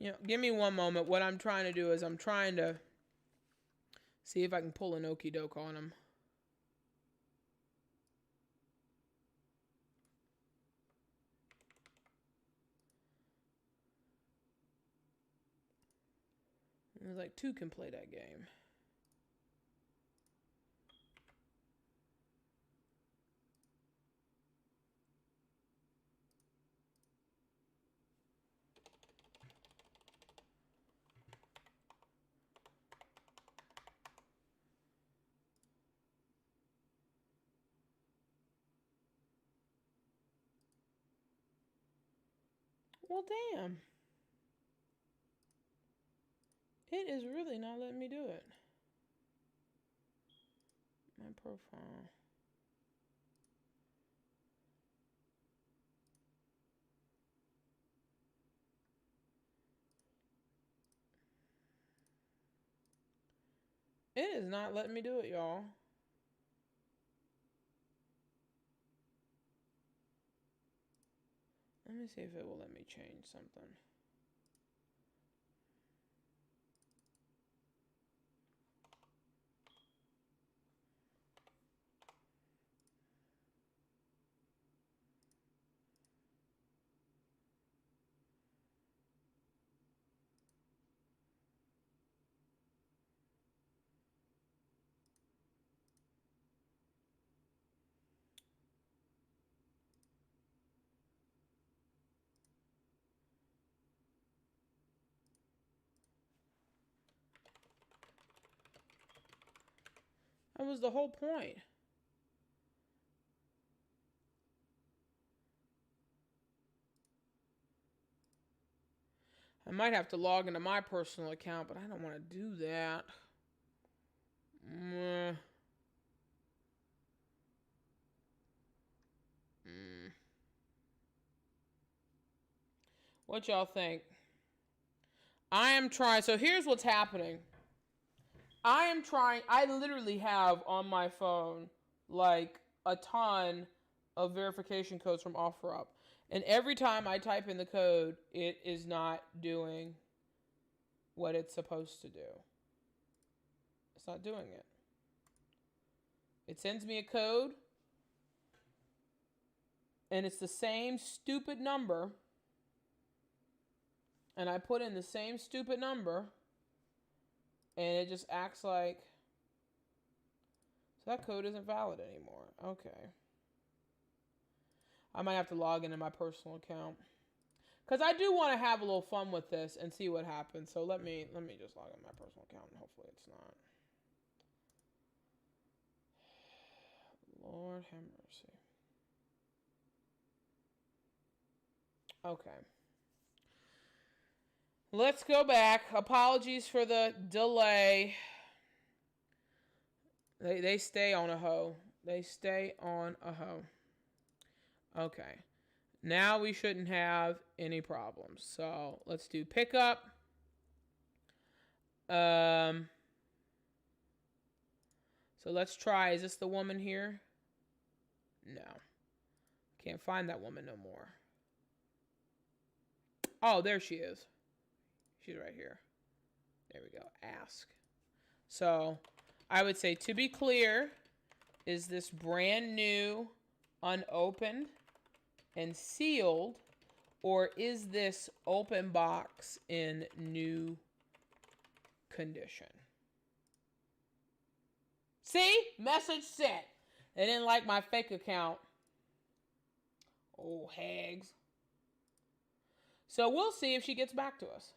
You know, give me one moment. What I'm trying to do is I'm trying to see if I can pull an okie doke on him. There's like two can play that game. Well, damn. It is really not letting me do it. My profile. It is not letting me do it, y'all. Let me see if it will let me change something. That was the whole point. I might have to log into my personal account, but I don't want to do that. What y'all think? I am trying. So here's what's happening. I am trying. I literally have on my phone like a ton of verification codes from OfferUp. And every time I type in the code, it is not doing what it's supposed to do. It's not doing it. It sends me a code, and it's the same stupid number. And I put in the same stupid number, and it just acts like, so that code isn't valid anymore. Okay. I might have to log into my personal account, because I do want to have a little fun with this and see what happens. So let me just log in my personal account, and hopefully it's not. Lord have mercy. Okay. Let's go back. Apologies for the delay. They stay on a hoe. They stay on a hoe. Okay. Now we shouldn't have any problems. So let's do pickup. So let's try. Is this the woman here? No. Can't find that woman no more. Oh, there she is. She's right here. There we go. Ask. So I would say, to be clear, is this brand new, unopened, and sealed, or is this open box in new condition? See? Message sent. They didn't like my fake account. Oh, hags. So we'll see if she gets back to us.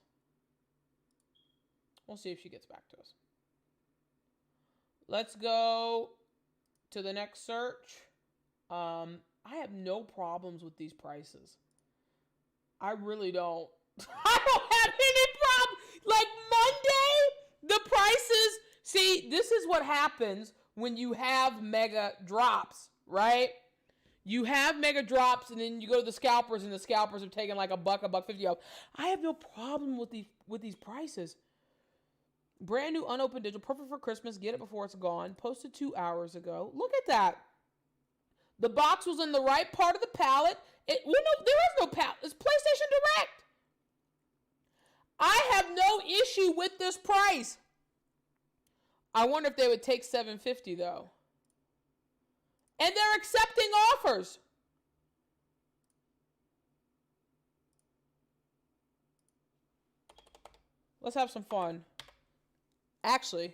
We'll see if she gets back to us. Let's go to the next search. I have no problems with these prices. I really don't. I don't have any problem. Like Monday, the prices. See, this is what happens when you have mega drops, right? You have mega drops, and then you go to the scalpers, and the scalpers have taken like $1.50 off. I have no problem with these prices. Brand new unopened digital, perfect for Christmas. Get it before it's gone. Posted 2 hours ago. Look at that. The box was in the right part of the pallet. There is no pallet. It's PlayStation Direct. I have no issue with this price. I wonder if they would take $750 though. And they're accepting offers. Let's have some fun. Actually,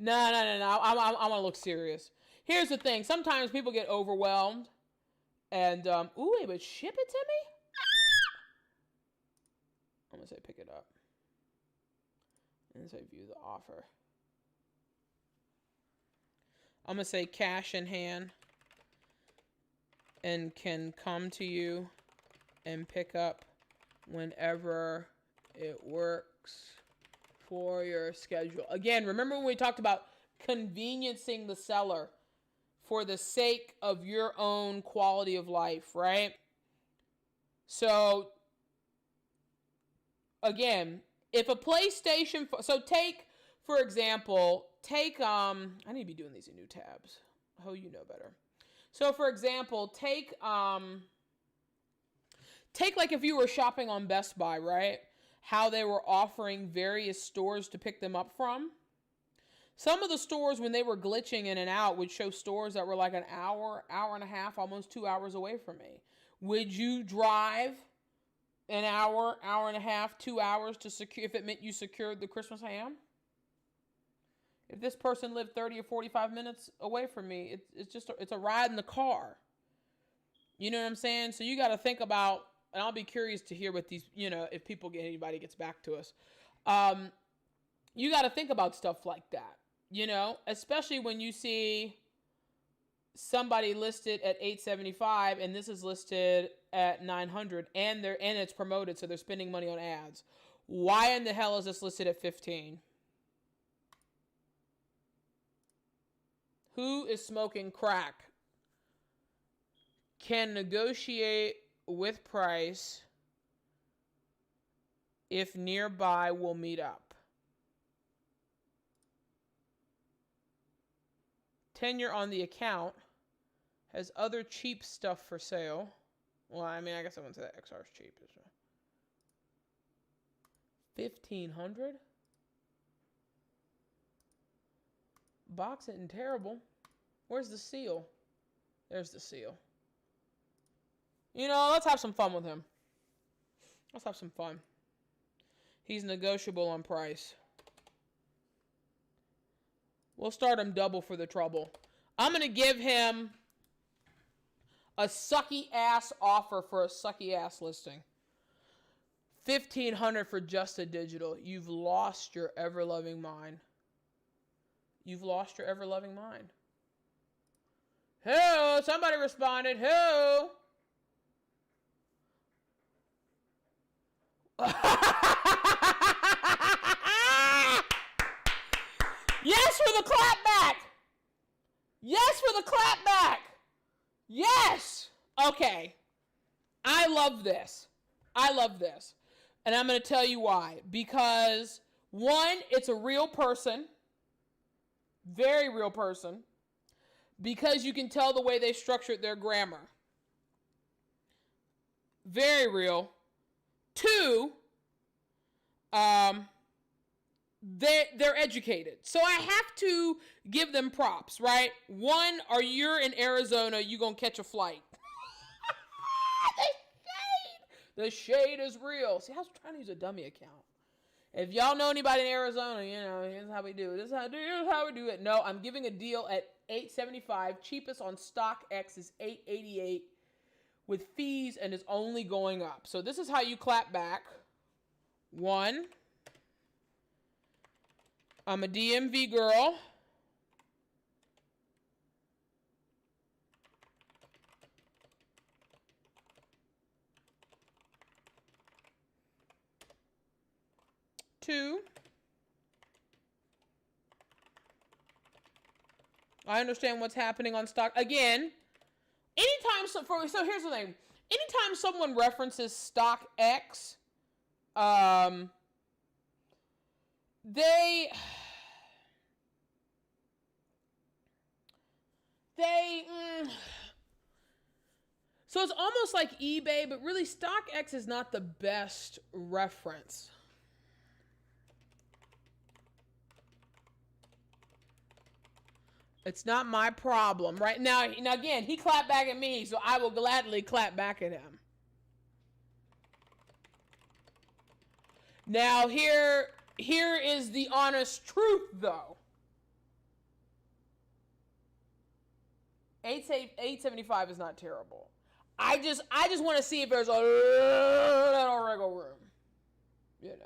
no. I want to look serious. Here's the thing. Sometimes people get overwhelmed. And, ooh, it would ship it to me? I'm going to say pick it up. And say view the offer. I'm going to say cash in hand. And can come to you and pick up whenever it works for your schedule. Again, remember when we talked about conveniencing the seller for the sake of your own quality of life, right? So, again, if a PlayStation... So, for example, I need to be doing these in new tabs. Oh, you know better. So, for example, take like if you were shopping on Best Buy, right? How they were offering various stores to pick them up from. Some of the stores, when they were glitching in and out, would show stores that were like an hour, hour and a half, almost 2 hours away from me. Would you drive an hour, hour and a half, 2 hours to secure, if it meant you secured the Christmas ham? If this person lived 30 or 45 minutes away from me, it's a ride in the car. You know what I'm saying? So you got to think about, and I'll be curious to hear what these, if anybody gets back to us. you got to think about stuff like that, you know, especially when you see somebody listed at 875 and this is listed at 900 and it's promoted, so they're spending money on ads. Why in the hell is this listed at 15? Who is smoking crack? Can negotiate with price if nearby will meet up. Tenure on the account. Has other cheap stuff for sale. Well, I mean, I guess I went to that XR's cheap. 1,500? Box isn't terrible. Where's the seal? There's the seal. You know, let's have some fun with him. Let's have some fun. He's negotiable on price. We'll start him double for the trouble. I'm going to give him a sucky ass offer for a sucky ass listing. 1,500 for just a digital. You've lost your ever loving mind. You've lost your ever loving mind. Who? Somebody responded. Who? Yes for the clap back. Yes for the clap back. Yes. Okay. I love this. I love this. And I'm going to tell you why. Because, one, it's a real person. Very real person. Because you can tell the way they structured their grammar. Very real. Two, they're educated. So I have to give them props, right? One, or you're in Arizona, you're going to catch a flight. The shade is real. See, I was trying to use a dummy account. If y'all know anybody in Arizona, you know, here's how we do it. Here's how we do it. No, I'm giving a deal at $875. Cheapest on StockX is $888 with fees, and it's only going up. So this is how you clap back. One, I'm a DMV girl. Two, I understand what's happening on stock. Again, anytime, so here's the thing. Anytime someone references StockX, so it's almost like eBay, but really StockX is not the best reference. It's not my problem. Right now, again, he clapped back at me, so I will gladly clap back at him. Now, here is the honest truth, though. 875 is not terrible. I just want to see if there's a little wiggle room. You know.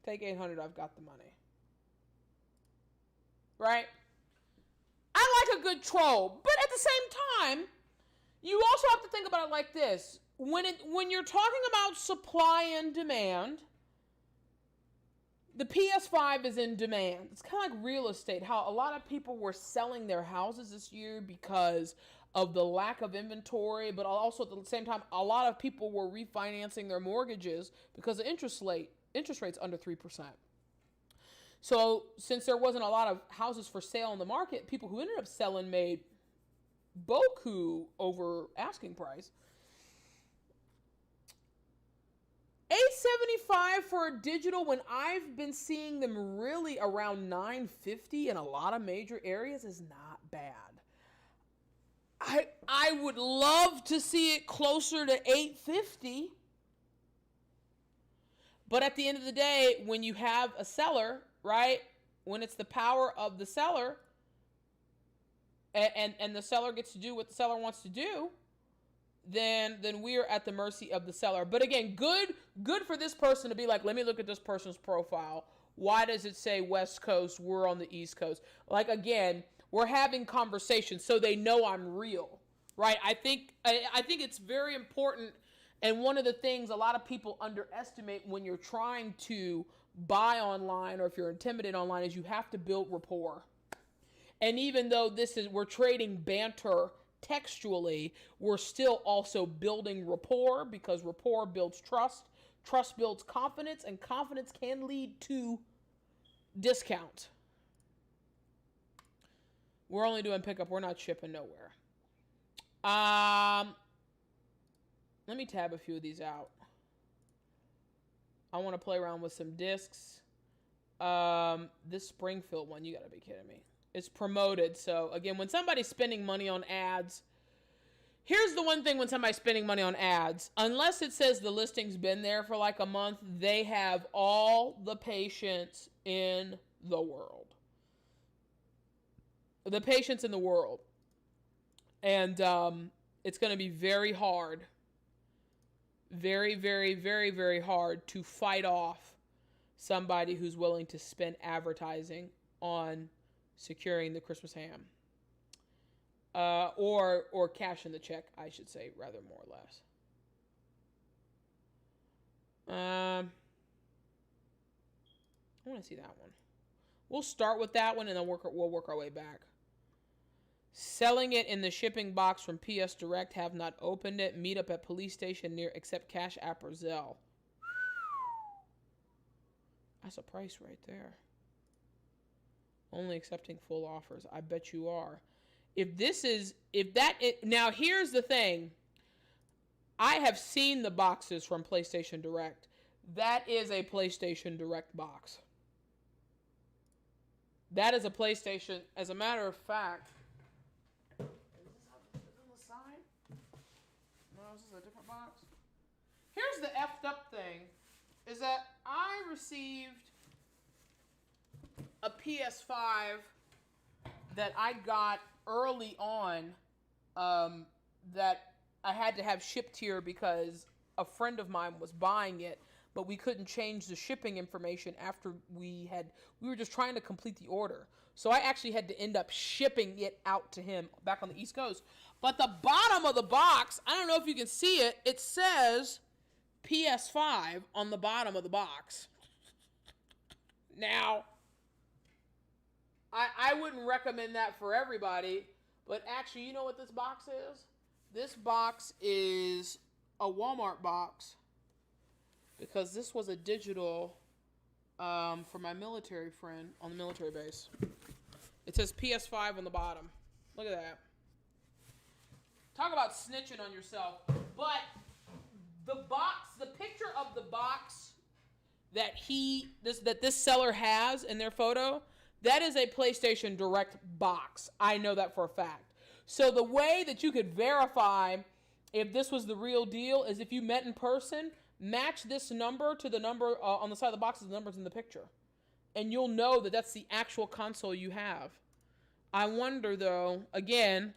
Take 800, I've got the money. Right? I like a good troll, but at the same time, you also have to think about it like this. When you're talking about supply and demand, the PS5 is in demand. It's kind of like real estate, how a lot of people were selling their houses this year because of the lack of inventory, but also at the same time, a lot of people were refinancing their mortgages because the interest rate's under 3%. So since there wasn't a lot of houses for sale in the market, people who ended up selling made boku over asking price. $875 for a digital when I've been seeing them really around $950 in a lot of major areas is not bad. I would love to see it closer to $850. But at the end of the day, when you have a seller, right, when it's the power of the seller, and the seller gets to do what the seller wants to do, then we're at the mercy of the seller. But again, good for this person to be like, let me look at this person's profile. Why does it say West Coast? We're on the East Coast. Like, again, we're having conversations so they know I'm real, right? I think it's very important, and one of the things a lot of people underestimate when you're trying to buy online or if you're intimidated online is you have to build rapport. And even though we're trading banter textually, we're still also building rapport, because rapport builds trust. Trust builds confidence, and confidence can lead to discount. We're only doing pickup. We're not shipping nowhere. Let me tab a few of these out. I want to play around with some discs. This Springfield one, you gotta be kidding me. It's promoted. So again, when somebody's spending money on ads, here's the one thing when somebody's spending money on ads, unless it says the listing's been there for like a month, they have all the patience in the world. The patience in the world. And it's going to be very hard. Very, very, very, very hard to fight off somebody who's willing to spend advertising on securing the Christmas ham. Or cash in the check, I should say, rather, more or less. I want to see that one. We'll start with that one, and then we'll work our way back. Selling it in the shipping box from PS Direct. Have not opened it. Meet up at police station near accept Cash App or Zelle. That's a price right there. Only accepting full offers. I bet you are. Now here's the thing. I have seen the boxes from PlayStation Direct. That is a PlayStation Direct box. That is a PlayStation. As a matter of fact, is this on the side? No, this is a different box. Here's the effed up thing, is that I received a PS5 that I got early on, that I had to have shipped here because a friend of mine was buying it, but we couldn't change the shipping information after we were just trying to complete the order. So I actually had to end up shipping it out to him back on the East Coast. But the bottom of the box, I don't know if you can see it, it says PS5 on the bottom of the box. Now, I wouldn't recommend that for everybody, but actually, you know what this box is? This box is a Walmart box, because this was a digital for my military friend on the military base. It says PS5 on the bottom. Look at that. Talk about snitching on yourself. But the picture of the box that this seller has in their photo, that is a PlayStation Direct box. I know that for a fact. So the way that you could verify if this was the real deal is if you met in person, match this number to the number on the side of the box, the numbers in the picture. And you'll know that that's the actual console you have. I wonder, though, again,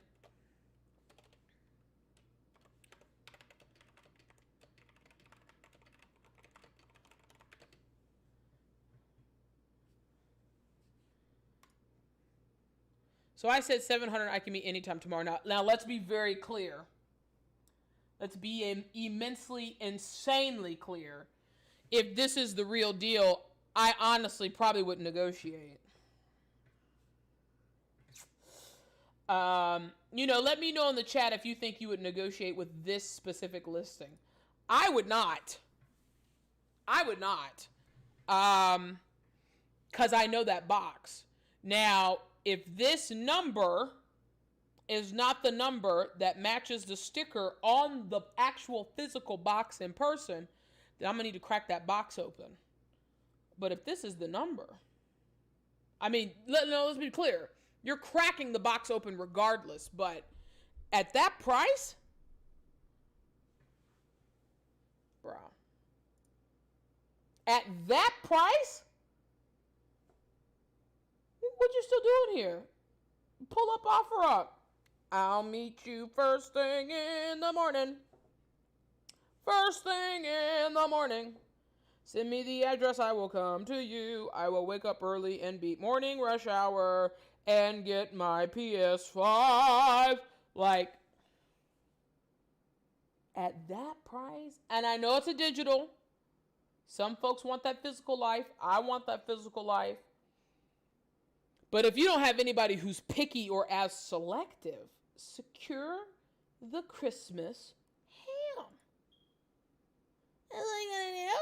so I said 700, I can meet anytime tomorrow. Now let's be very clear. Let's be immensely, insanely clear. If this is the real deal, I honestly probably wouldn't negotiate. Let me know in the chat if you think you would negotiate with this specific listing. I would not. Because I know that box. Now, if this number is not the number that matches the sticker on the actual physical box in person, then I'm going to need to crack that box open. But if this is the number, let's be clear. You're cracking the box open regardless, but at that price, bro, At that price? What you still doing here? Pull up OfferUp. I'll meet you first thing in the morning. First thing in the morning. Send me the address, I will come to you. I will wake up early and beat morning rush hour and get my PS5. Like, at that price? And I know it's a digital. Some folks want that physical life. I want that physical life. But if you don't have anybody who's picky or as selective, secure the Christmas ham. That's all you gotta do.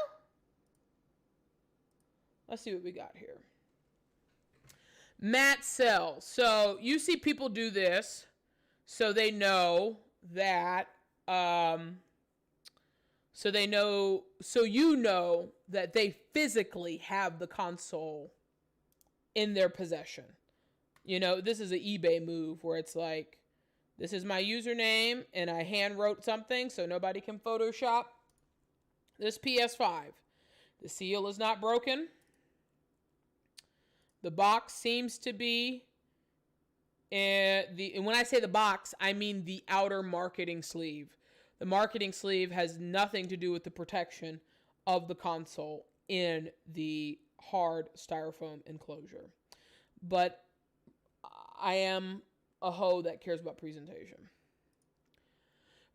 Let's see what we got here. Matt sells. So you see people do this so they know that so you know that they physically have the console in their possession. You know, this is an eBay move where it's like, this is my username and I hand wrote something so nobody can Photoshop this PS5. The seal is not broken. The box seems to be and when I say the box, I mean the outer marketing sleeve. The marketing sleeve has nothing to do with the protection of the console in the hard styrofoam enclosure. But I am a hoe that cares about presentation.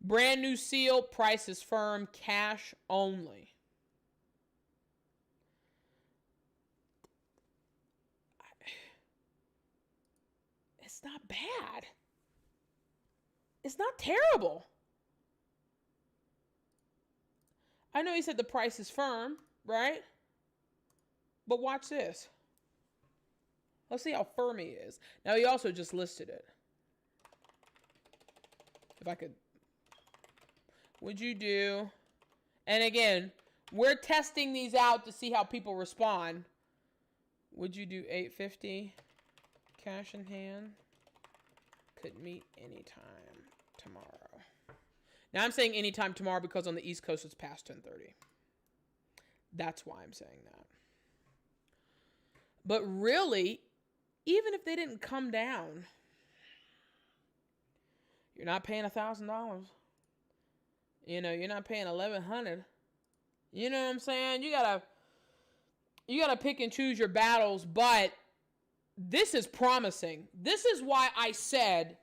Brand new seal, price is firm, cash only. It's not bad. It's not terrible. I know he said the price is firm, right? But watch this. Let's see how firm he is. Now, he also just listed it. If I could. Would you do... And again, we're testing these out to see how people respond. Would you do $850 cash in hand? Could meet anytime tomorrow. Now, I'm saying anytime tomorrow because on the East Coast it's past 10:30. That's why I'm saying that. But really, even if they didn't come down, you're not paying $1,000. You know, you're not paying $1,100. You know what I'm saying? You gotta pick and choose your battles, but this is promising. This is why I said,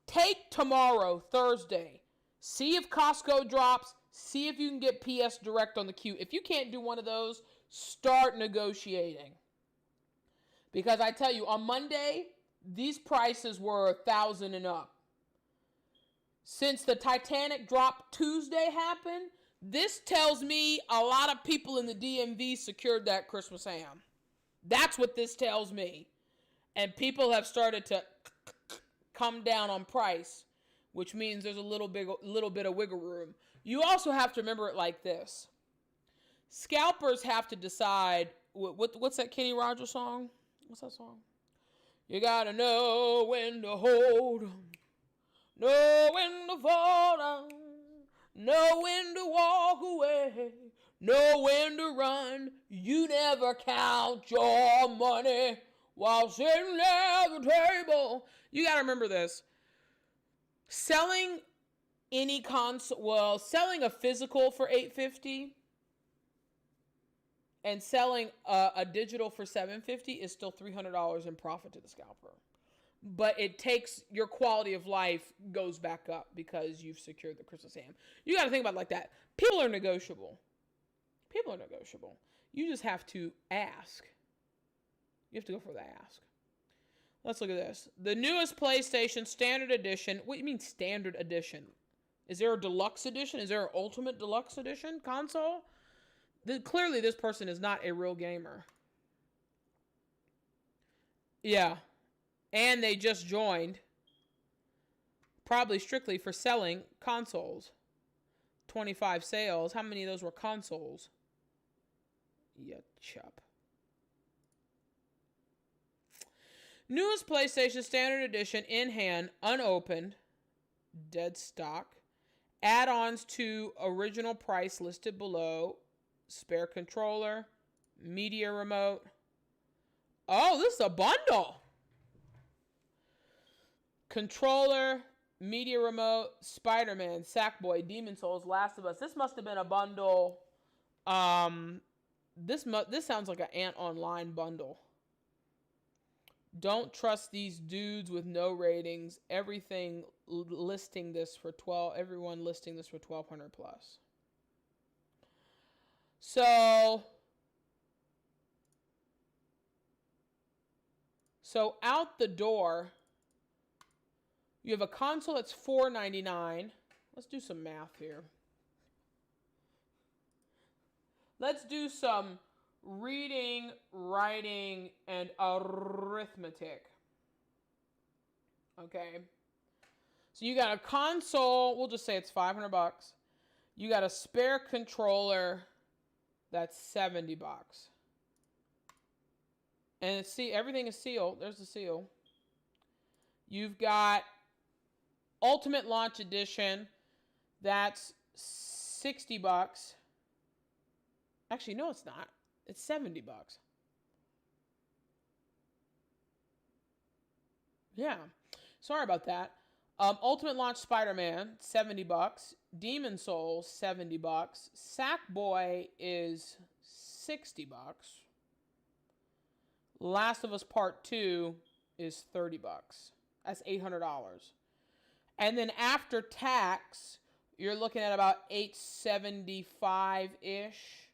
take tomorrow, Thursday. See if Costco drops. See if you can get PS Direct on the queue. If you can't do one of those, start negotiating. Because I tell you, on Monday, these prices were $1,000 and up. Since the Titanic drop Tuesday happened, this tells me a lot of people in the DMV secured that Christmas ham. That's what this tells me. And people have started to come down on price, which means there's a little bit of wiggle room. You also have to remember it like this. Scalpers have to decide, what's that Kenny Rogers song? What's that song? You gotta know when to hold 'em, know when to fall down, know when to walk away, know when to run. You never count your money while sitting at the table. You gotta remember this. Selling any console, selling a physical for $850 and selling a digital for $750 is still $300 in profit to the scalper. But it takes your quality of life goes back up because you've secured the Christmas ham. You got to think about it like that. People are negotiable. People are negotiable. You just have to ask. You have to go for the ask. Let's look at this. The newest PlayStation Standard Edition. What do you mean Standard Edition? Is there a Deluxe Edition? Is there an Ultimate Deluxe Edition console? Clearly, this person is not a real gamer. Yeah. And they just joined. Probably strictly for selling consoles. 25 sales. How many of those were consoles? Yeah, chop. Newest PlayStation Standard Edition in hand, unopened, dead stock. Add-ons to original price listed below. spare controller, media remote. Oh, this is a bundle. Controller, media remote, Spider-Man, Sackboy, Demon Souls, Last of Us. This must have been a bundle. This sounds like an Ant Online bundle. Don't trust these dudes with no ratings. Everyone listing this for 1200 plus. So out the door, you have a console that's $499. Let's do some math here. Let's do some reading, writing, and arithmetic. Okay. So you got a console, we'll just say it's $500. You got a spare controller, that's $70. And see, everything is sealed. There's the seal. You've got Ultimate Launch Edition, that's $60. Actually, no, it's not. It's $70. Yeah. Sorry about that. Ultimate Launch Spider-Man, $70. Demon Souls, $70. Sackboy is $60. Last of Us Part 2 is $30. That's $800. And then after tax, you're looking at about $875-ish.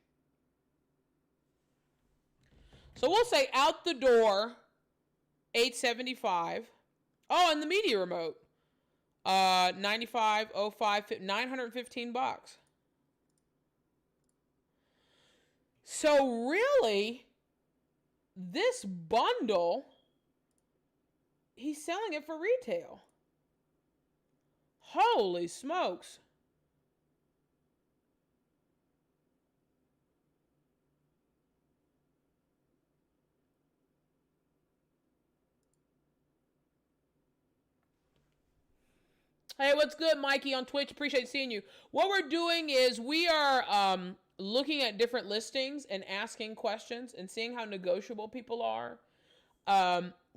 So we'll say out the door, $875. Oh, and the media remote, $95, $05, $915. So really, this bundle, he's selling it for retail. Holy smokes. Hey, what's good, Mikey on Twitch? Appreciate seeing you. What we're doing is we are looking at different listings and asking questions and seeing how negotiable people are.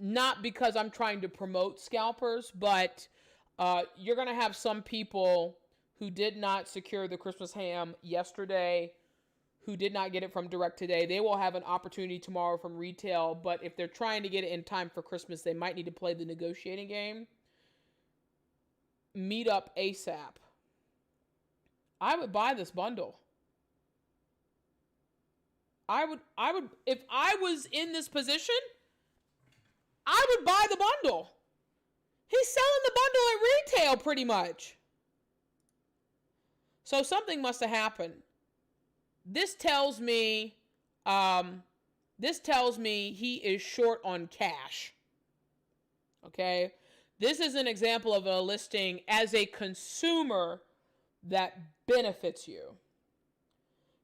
Not because I'm trying to promote scalpers, but you're going to have some people who did not secure the Christmas ham yesterday, who did not get it from direct today. They will have an opportunity tomorrow from retail, but if they're trying to get it in time for Christmas, they might need to play the negotiating game. Meet up ASAP. I would buy this bundle. I would, if I was in this position, I would buy the bundle. He's selling the bundle at retail pretty much. So something must have happened. This tells me he is short on cash. Okay? This is an example of a listing as a consumer that benefits you.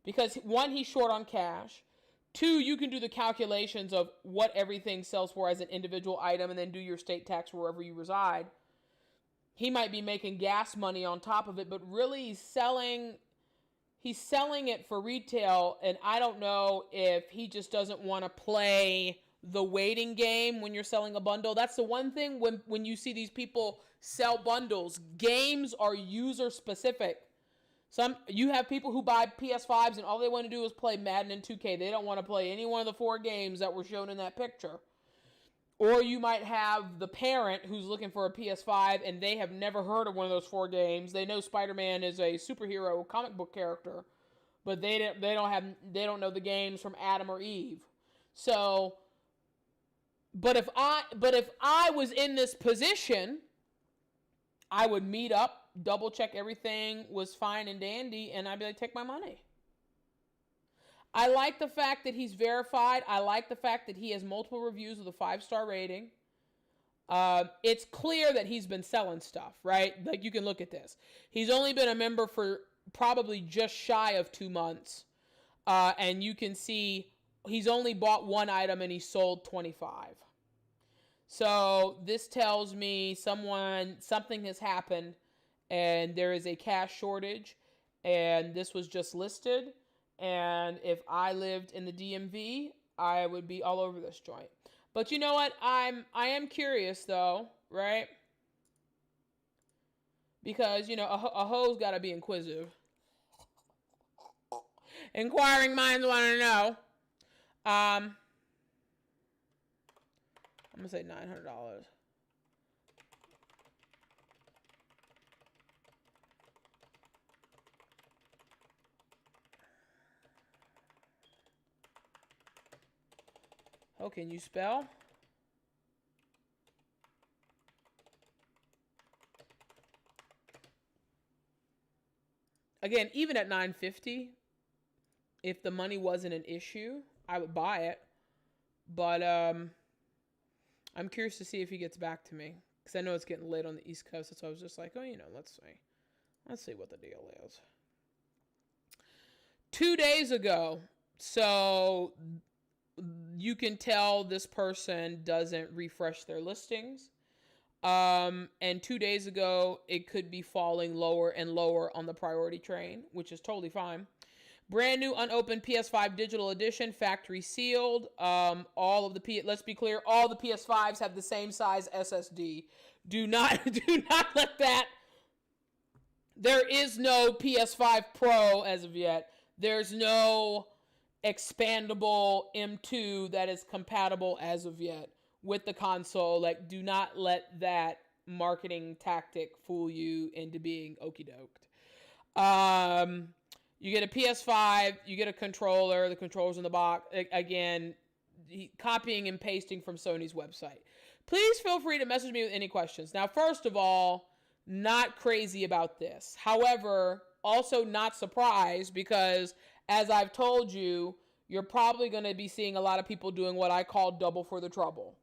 Because one, he's short on cash. Two, you can do the calculations of what everything sells for as an individual item and then do your state tax wherever you reside. He might be making gas money on top of it, but really he's selling it for retail, and I don't know if he just doesn't want to play the waiting game when you're selling a bundle. That's the one thing when you see these people sell bundles. Games are user specific. You have people who buy PS5s and all they want to do is play Madden and 2K. They don't want to play any one of the 4 games that were shown in that picture. Or you might have the parent who's looking for a PS5 and they have never heard of one of those 4 games. They know Spider-Man is a superhero comic book character, but they don't know the games from Adam or Eve. So, but if I was in this position, I would meet up, double check everything was fine and dandy, and I'd be like, take my money. I like the fact that he's verified. I like the fact that he has multiple reviews with a 5-star rating. It's clear that he's been selling stuff, right? Like, you can look at this. He's only been a member for probably just shy of 2 months. And you can see he's only bought 1 item and he sold 25. So this tells me something has happened and there is a cash shortage, and this was just listed. And if I lived in the DMV, I would be all over this joint. But you know what? I am curious though, right? Because, you know, a hoe's got to be inquisitive. Inquiring minds want to know. I'm going to say $900. Oh, can you spell? Again, even at $950, if the money wasn't an issue, I would buy it. But I'm curious to see if he gets back to me, because I know it's getting late on the East Coast. So I was just like, oh, you know, let's see what the deal is. 2 days ago, so you can tell this person doesn't refresh their listings. And 2 days ago, it could be falling lower and lower on the priority train, which is totally fine. Brand new unopened PS5 digital edition, factory sealed. Let's be clear, all the PS5s have the same size SSD. Do not let that. There is no PS5 Pro as of yet. There's no expandable M2 that is compatible as of yet with the console. Like, do not let that marketing tactic fool you into being okie doked. You get a PS5, you get a controller, the controller's in the box. Again, copying and pasting from Sony's website. Please feel free to message me with any questions. Now, first of all, not crazy about this. However, also not surprised, because as I've told you, you're probably going to be seeing a lot of people doing what I call double for the trouble.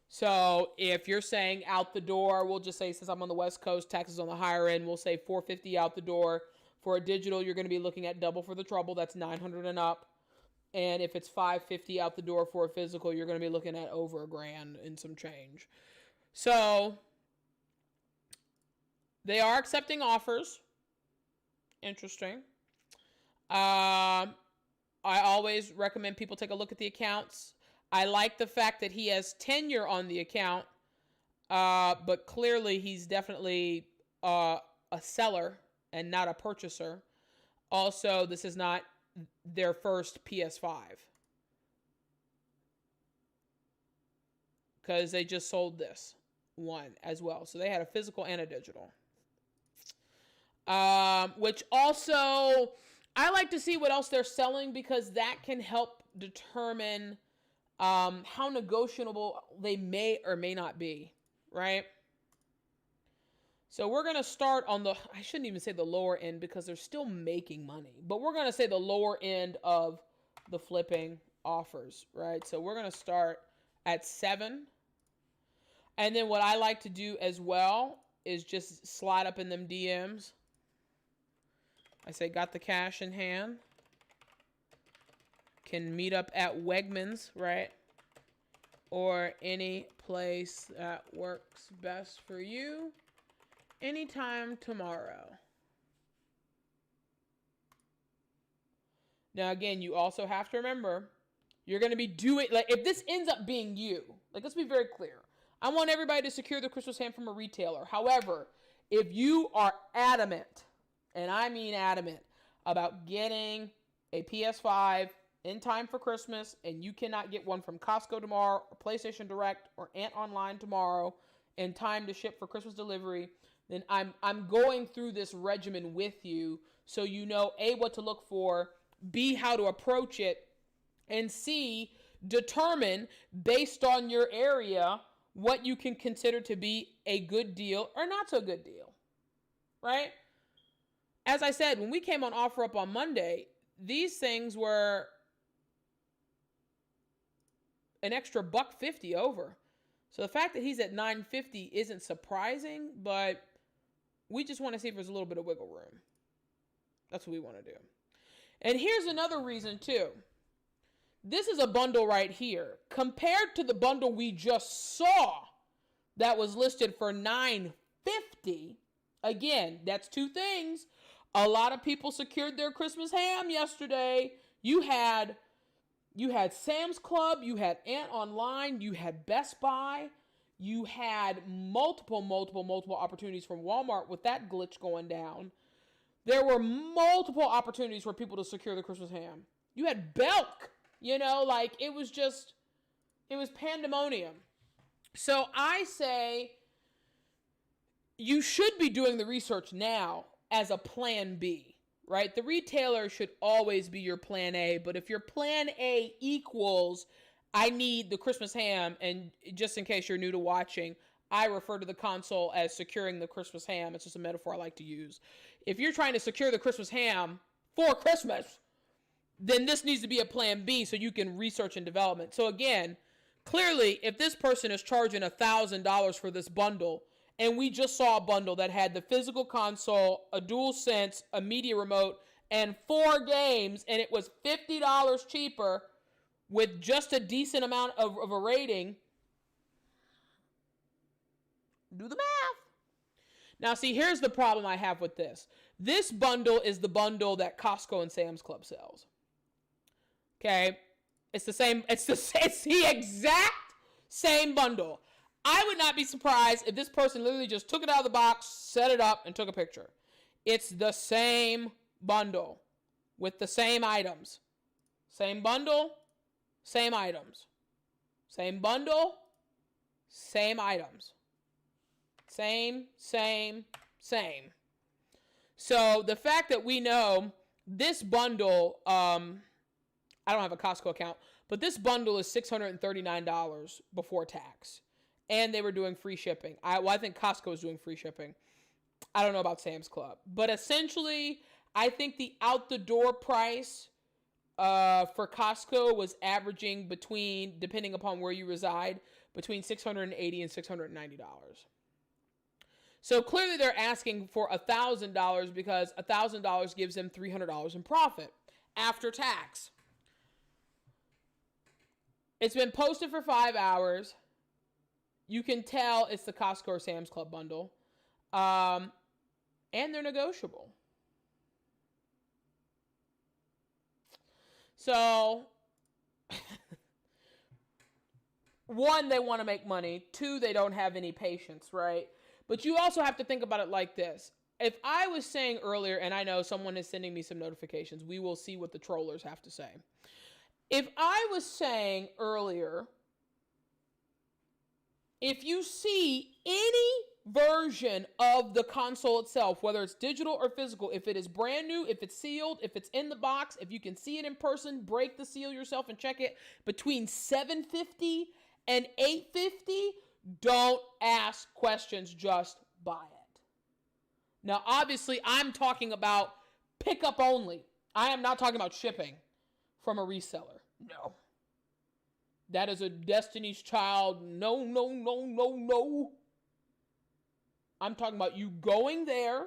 So if you're saying out the door, we'll just say, since I'm on the West Coast, taxes on the higher end, we'll say $450 out the door. For a digital, you're going to be looking at double for the trouble. That's $900 and up. And if it's $550 out the door for a physical, you're going to be looking at over $1,000 and some change. So they are accepting offers. Interesting. I always recommend people take a look at the accounts. I like the fact that he has tenure on the account, but clearly he's definitely a seller and not a purchaser. Also, this is not their first PS5, because they just sold this one as well. So they had a physical and a digital. Which also, I like to see what else they're selling, because that can help determine how negotiable they may or may not be, right? So we're going to start on I shouldn't even say the lower end, because they're still making money. But we're going to say the lower end of the flipping offers, right? So we're going to start at 7. And then what I like to do as well is just slide up in them DMs. I say, got the cash in hand. Can meet up at Wegmans, right? Or any place that works best for you. Anytime tomorrow. Now, again, you also have to remember, you're going to be doing, like, if this ends up being you, like, let's be very clear. I want everybody to secure the Christmas hand from a retailer. However, if you are adamant, and I mean adamant, about getting a PS5 in time for Christmas, and you cannot get one from Costco tomorrow, or PlayStation Direct, or Ant Online tomorrow, in time to ship for Christmas delivery, then I'm going through this regimen with you, so you know, A, what to look for, B, how to approach it, and C, determine, based on your area, what you can consider to be a good deal or not so good deal, right? As I said, when we came on OfferUp on Monday, these things were an extra $150 over. So the fact that he's at $950 isn't surprising, but we just want to see if there's a little bit of wiggle room. That's what we want to do. And here's another reason too. This is a bundle right here. Compared to the bundle we just saw that was listed for $950, again, that's two things. A lot of people secured their Christmas ham yesterday. You had Sam's Club, you had Ant Online, you had Best Buy, you had multiple opportunities from Walmart with that glitch going down. There were multiple opportunities for people to secure the Christmas ham. You had Belk, like it was pandemonium. So I say you should be doing the research now as a plan B, right? The retailer should always be your plan A, but if your plan A equals, I need the Christmas ham, and just in case you're new to watching, I refer to the console as securing the Christmas ham. It's just a metaphor I like to use. If you're trying to secure the Christmas ham for Christmas, then this needs to be a plan B so you can research and development. So again, clearly, if this person is charging $1,000 for this bundle, and we just saw a bundle that had the physical console, a DualSense, a media remote, and 4 games, and it was $50 cheaper with just a decent amount of a rating, do the math. Now, see, here's the problem I have with this. This bundle is the bundle that Costco and Sam's Club sells. Okay? It's the exact same bundle. I would not be surprised if this person literally just took it out of the box, set it up, and took a picture. It's the same bundle with the same items. Same bundle, same items. Same bundle, same items. Same. So the fact that we know this bundle, I don't have a Costco account, but this bundle is $639 before tax. And they were doing free shipping. I think Costco is doing free shipping. I don't know about Sam's Club. But essentially, I think the out-the-door price for Costco was averaging between, depending upon where you reside, between $680 and $690. So clearly they're asking for $1,000 because $1,000 gives them $300 in profit after tax. It's been posted for 5 hours. You can tell it's the Costco or Sam's Club bundle. And they're negotiable. So, 1, they want to make money. 2, they don't have any patience, right? But you also have to think about it like this. If I was saying earlier, and I know someone is sending me some notifications, we will see what the trollers have to say. If I was saying earlier, if you see any version of the console itself, whether it's digital or physical, if it is brand new, if it's sealed, if it's in the box, if you can see it in person, break the seal yourself and check it, between $750 and $850, don't ask questions, just buy it. Now, obviously, I'm talking about pickup only. I am not talking about shipping from a reseller. No. That is a Destiny's Child. No. I'm talking about you going there.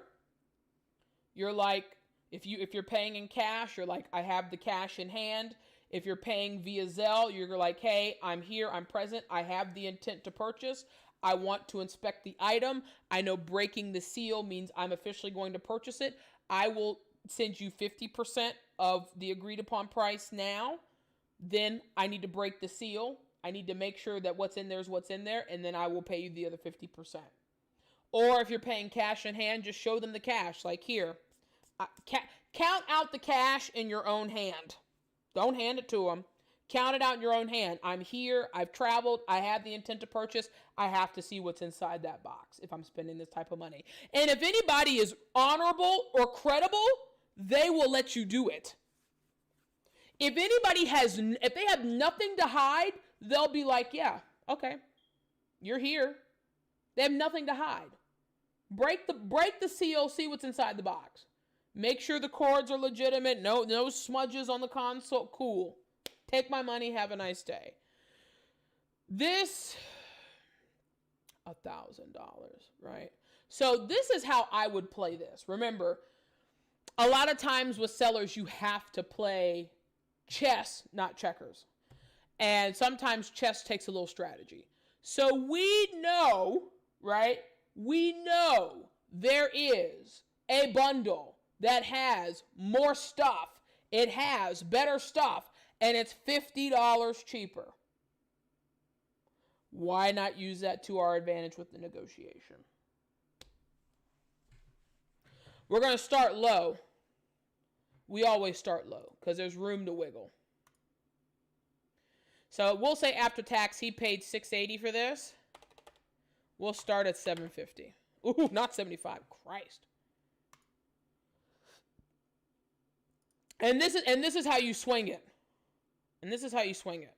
You're like, if you're paying in cash, you're like, I have the cash in hand. If you're paying via Zelle, you're like, hey, I'm here, I'm present, I have the intent to purchase. I want to inspect the item. I know breaking the seal means I'm officially going to purchase it. I will send you 50% of the agreed upon price now. Then I need to break the seal. I need to make sure that what's in there is what's in there, and then I will pay you the other 50%. Or if you're paying cash in hand, just show them the cash. Like here, count out the cash in your own hand. Don't hand it to them. Count it out in your own hand. I'm here. I've traveled. I have the intent to purchase. I have to see what's inside that box if I'm spending this type of money. And if anybody is honorable or credible, they will let you do it. If they have nothing to hide, they'll be like, yeah, okay, you're here. They have nothing to hide. Break the seal, see what's inside the box. Make sure the cords are legitimate. No smudges on the console. Cool. Take my money. Have a nice day. This, $1,000, right? So this is how I would play this. Remember, a lot of times with sellers, you have to play chess, not checkers. And sometimes chess takes a little strategy. So we know, right? We know there is a bundle that has more stuff, it has better stuff, and it's $50 cheaper. Why not use that to our advantage with the negotiation? We're going to start low. We always start low because there's room to wiggle. So we'll say after tax, he paid $680 for this. We'll start at $750. Ooh, not $75. Christ. And this is how you swing it. And this is how you swing it.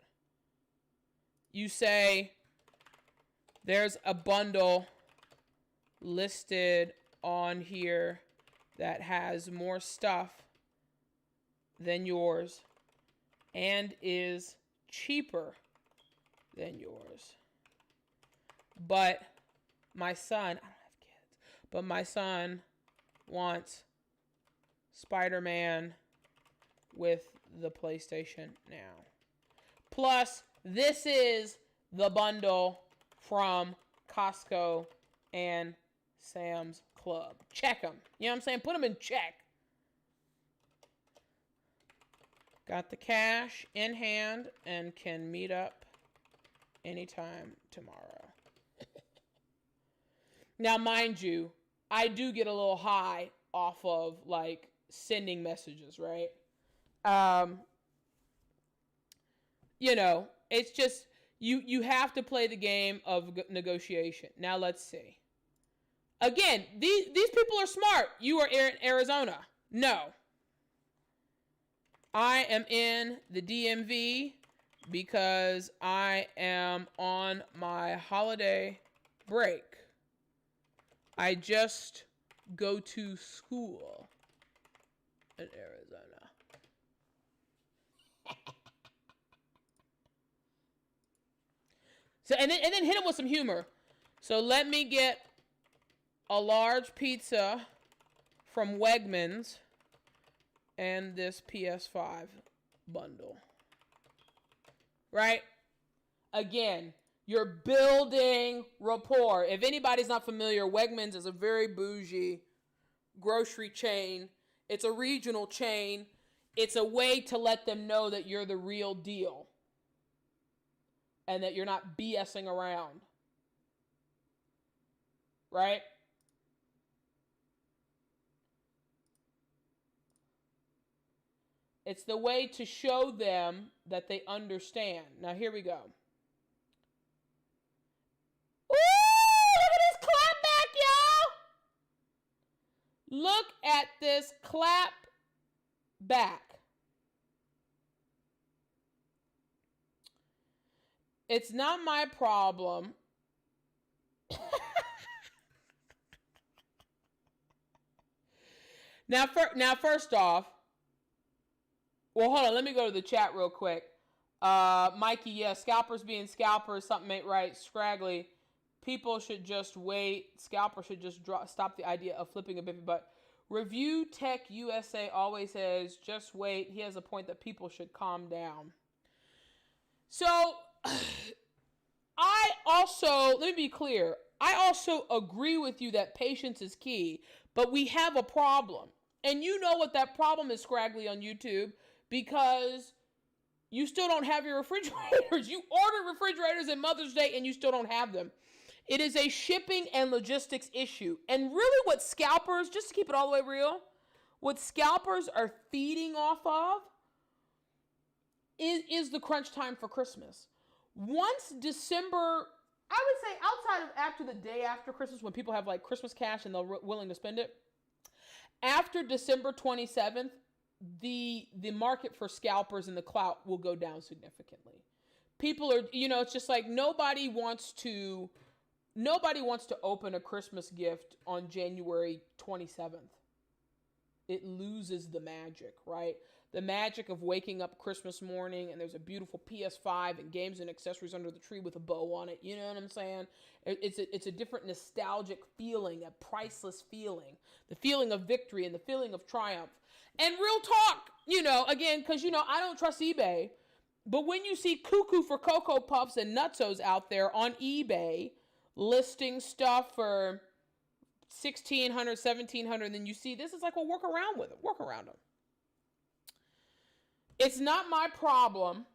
You say there's a bundle listed on here that has more stuff than yours and is cheaper than yours. But my son, I don't have kids, but my son wants Spider-Man with the PlayStation now. Plus, this is the bundle from Costco and Sam's Club. Check them. You know what I'm saying? Put them in check. Got the cash in hand and can meet up anytime tomorrow. Now, mind you, I do get a little high off of like sending messages, right? You know, it's just you have to play the game of negotiation. Now let's see. Again, these people are smart. You are in Arizona. No. I am in the DMV because I am on my holiday break. I just go to school in Arizona. So and then hit him with some humor. So let me get a large pizza from Wegmans and this PS5 bundle. Right? Again, you're building rapport. If anybody's not familiar, Wegmans is a very bougie grocery chain. It's a regional chain. It's a way to let them know that you're the real deal and that you're not BSing around. Right? It's the way to show them that they understand. Now, here we go. Ooh, look at this clap back, y'all. Look at this clap back. It's not my problem. Now, first off, well, hold on. Let me go to the chat real quick. Mikey, yeah, scalpers being scalpers, something ain't right. Scraggly, people should just wait. Scalpers should just stop the idea of flipping a bippy butt. Review Tech USA always says, just wait. He has a point that people should calm down. So, I also, let me be clear. I also agree with you that patience is key, but we have a problem. And you know what that problem is, Scraggly, on YouTube, because you still don't have your refrigerators. You ordered refrigerators at Mother's Day and you still don't have them. It is a shipping and logistics issue. And really what scalpers, just to keep it all the way real, what scalpers are feeding off of is the crunch time for Christmas. Once December, I would say outside of after the day after Christmas, when people have like Christmas cash and they're willing to spend it, after December 27th, the market for scalpers and the clout will go down significantly. People are, it's just like nobody wants to open a Christmas gift on January 27th. It loses the magic, right? The magic of waking up Christmas morning and there's a beautiful PS5 and games and accessories under the tree with a bow on it. You know what I'm saying? It's a different nostalgic feeling, a priceless feeling. The feeling of victory and the feeling of triumph. And real talk, again, because, I don't trust eBay. But when you see Cuckoo for Cocoa Puffs and Nutsos out there on eBay listing stuff for $1,600, $1,700, and then you see this is like, well, work around with them. Work around them. It's not my problem.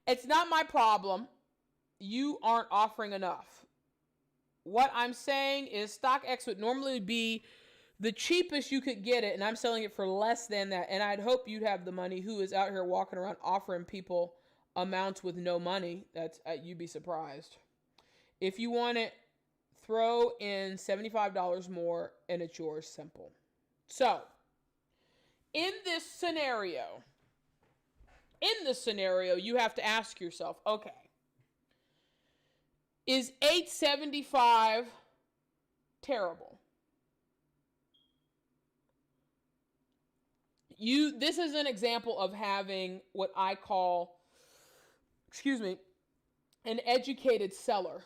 It's not my problem. You aren't offering enough. What I'm saying is StockX would normally be the cheapest you could get it, and I'm selling it for less than that. And I'd hope you'd have the money who is out here walking around offering people amounts with no money. That's you'd be surprised. If you want it, throw in $75 more and it's yours. Simple. So, in this scenario, you have to ask yourself, okay, is $875 terrible? This is an example of having what I call, an educated seller.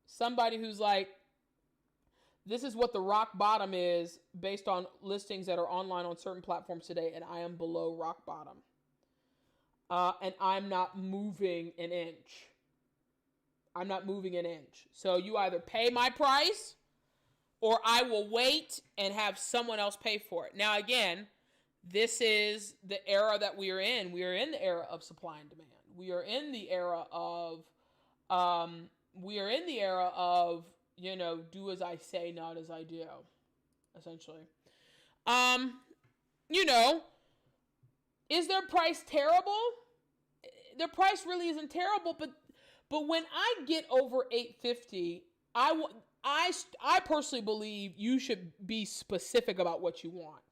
Somebody who's like, this is what the rock bottom is based on listings that are online on certain platforms today, and I am below rock bottom. And I'm not moving an inch. So you either pay my price or I will wait and have someone else pay for it. Now, again, this is the era that we are in. We are in the era of supply and demand. We are in the era of, do as I say, not as I do, essentially. Is their price terrible? Their price really isn't terrible, but when I get over $850, I personally believe you should be specific about what you want.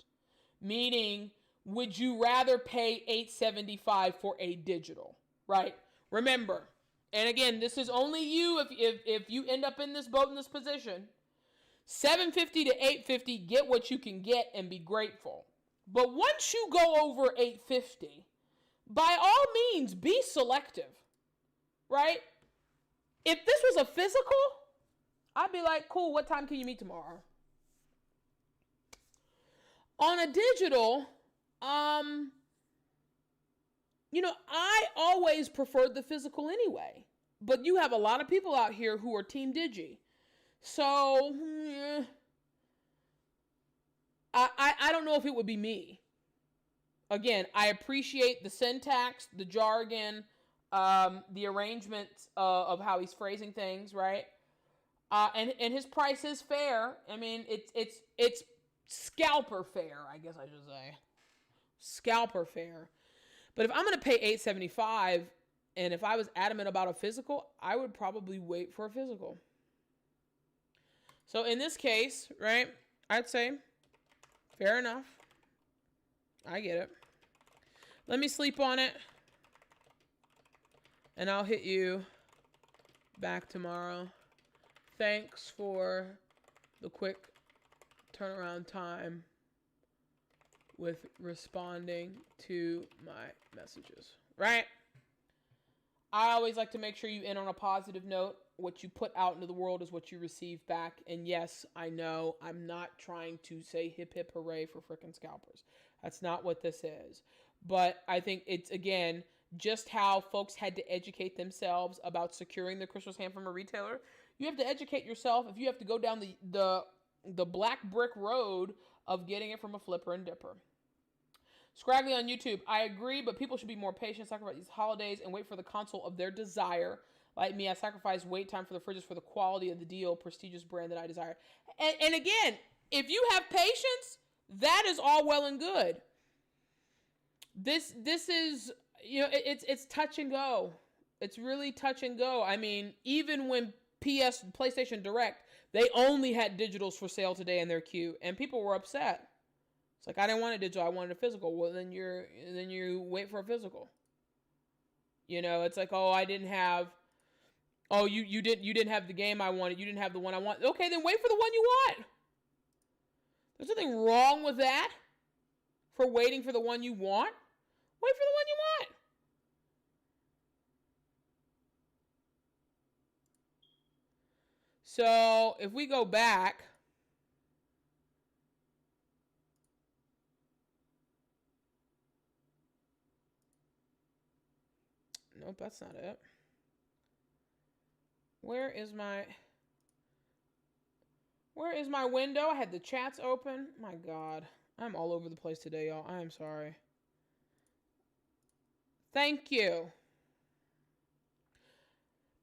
Meaning, would you rather pay $875 for a digital, right? Remember, and again, this is only you if you end up in this boat in this position. $750 to $850, get what you can get and be grateful. But once you go over $850, by all means, be selective, right? If this was a physical, I'd be like, cool, what time can you meet tomorrow? On a digital, I always preferred the physical anyway. But you have a lot of people out here who are Team Digi. So, I don't know if it would be me. Again, I appreciate the syntax, the jargon, the arrangements of how he's phrasing things, right? And his price is fair. I mean, it's scalper fair, I guess I should say. Scalper fair. But if I'm going to pay $875, and if I was adamant about a physical, I would probably wait for a physical. So in this case, right, I'd say, fair enough. I get it. Let me sleep on it. And I'll hit you back tomorrow. Thanks for the quick turnaround time with responding to my messages, right? I always like to make sure you end on a positive note. What you put out into the world is what you receive back. And yes, I know I'm not trying to say hip hip hooray for frickin' scalpers. That's not what this is. But I think it's, again, just how folks had to educate themselves about securing the Christmas ham from a retailer. You have to educate yourself if you have to go down the black brick road of getting it from a flipper and dipper. Scraggly on YouTube, I agree, but people should be more patient, sacrifice these holidays, and wait for the console of their desire. Like me, I sacrifice wait time for the fridges for the quality of the deal, prestigious brand that I desire. And again, if you have patience, that is all well and good. This is, it's touch and go. It's really touch and go. I mean, even when PlayStation Direct, they only had digitals for sale today in their queue, and people were upset. It's like, I didn't want a digital, I wanted a physical. Well, then you wait for a physical. It's like, oh, I didn't have. Oh, you didn't have the game I wanted. You didn't have the one I want. Okay, then wait for the one you want. There's nothing wrong with that. For waiting for the one you want. Wait for the one you want. So if we go back. Nope, that's not it. Where is my... Where is my window? I had the chats open. My God. I'm all over the place today, y'all. I am sorry. Thank you.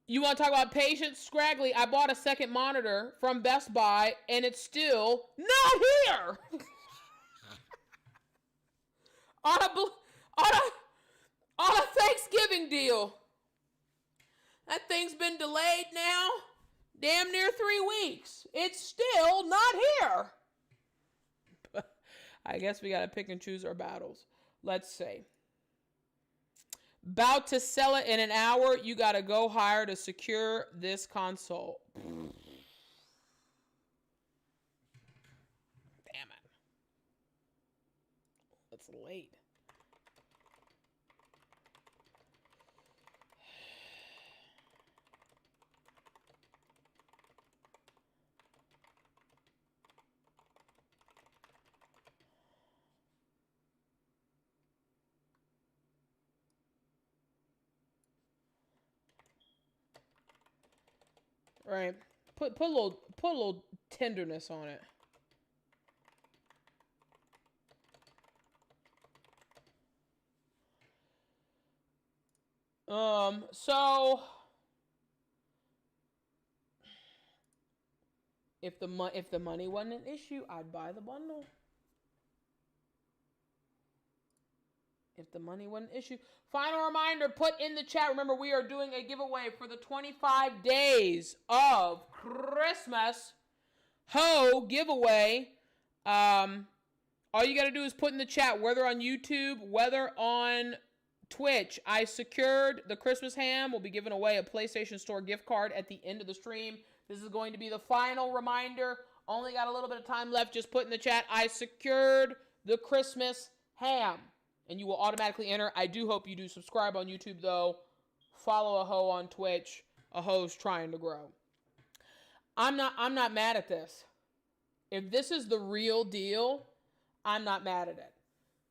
You want to talk about patience? Scraggly, I bought a second monitor from Best Buy, and it's still not here. on a Thanksgiving deal. That thing's been delayed now damn near 3 weeks. It's still not here. I guess we got to pick and choose our battles. Let's see. About to sell it in an hour. You got to go higher to secure this console. Damn it. It's late. Right. Put a little tenderness on it. So if the money wasn't an issue, I'd buy the bundle. If the money wasn't an issue. Final reminder, put in the chat. Remember, we are doing a giveaway for the 25 days of Christmas Ho giveaway. All you got to do is put in the chat, whether on YouTube, whether on Twitch. I secured the Christmas ham. We'll be giving away a PlayStation Store gift card at the end of the stream. This is going to be the final reminder. Only got a little bit of time left. Just put in the chat, I secured the Christmas ham. And you will automatically enter. I do hope you do subscribe on YouTube, though. Follow a hoe on Twitch. A hoe's trying to grow. I'm not mad at this. If this is the real deal, I'm not mad at it.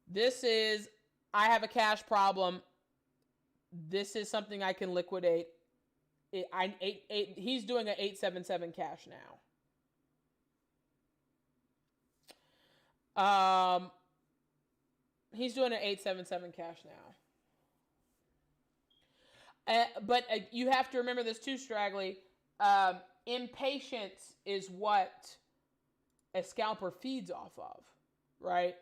This is, I have a cash problem. This is something I can liquidate. He's doing an 877 cash now. He's doing an 877 cash now. But you have to remember this too, Straggly. Impatience is what a scalper feeds off of, right?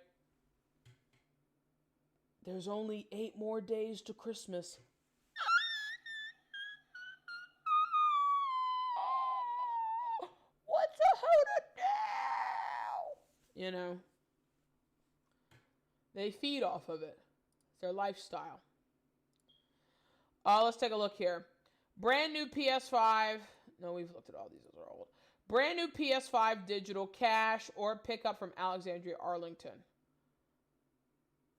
There's only 8 more days to Christmas. What's a hoe to do? You know. They feed off of it. It's their lifestyle. Let's take a look here. Brand new PS5. No, we've looked at all these. Those are old. Brand new PS5 digital cash or pickup from Alexandria Arlington.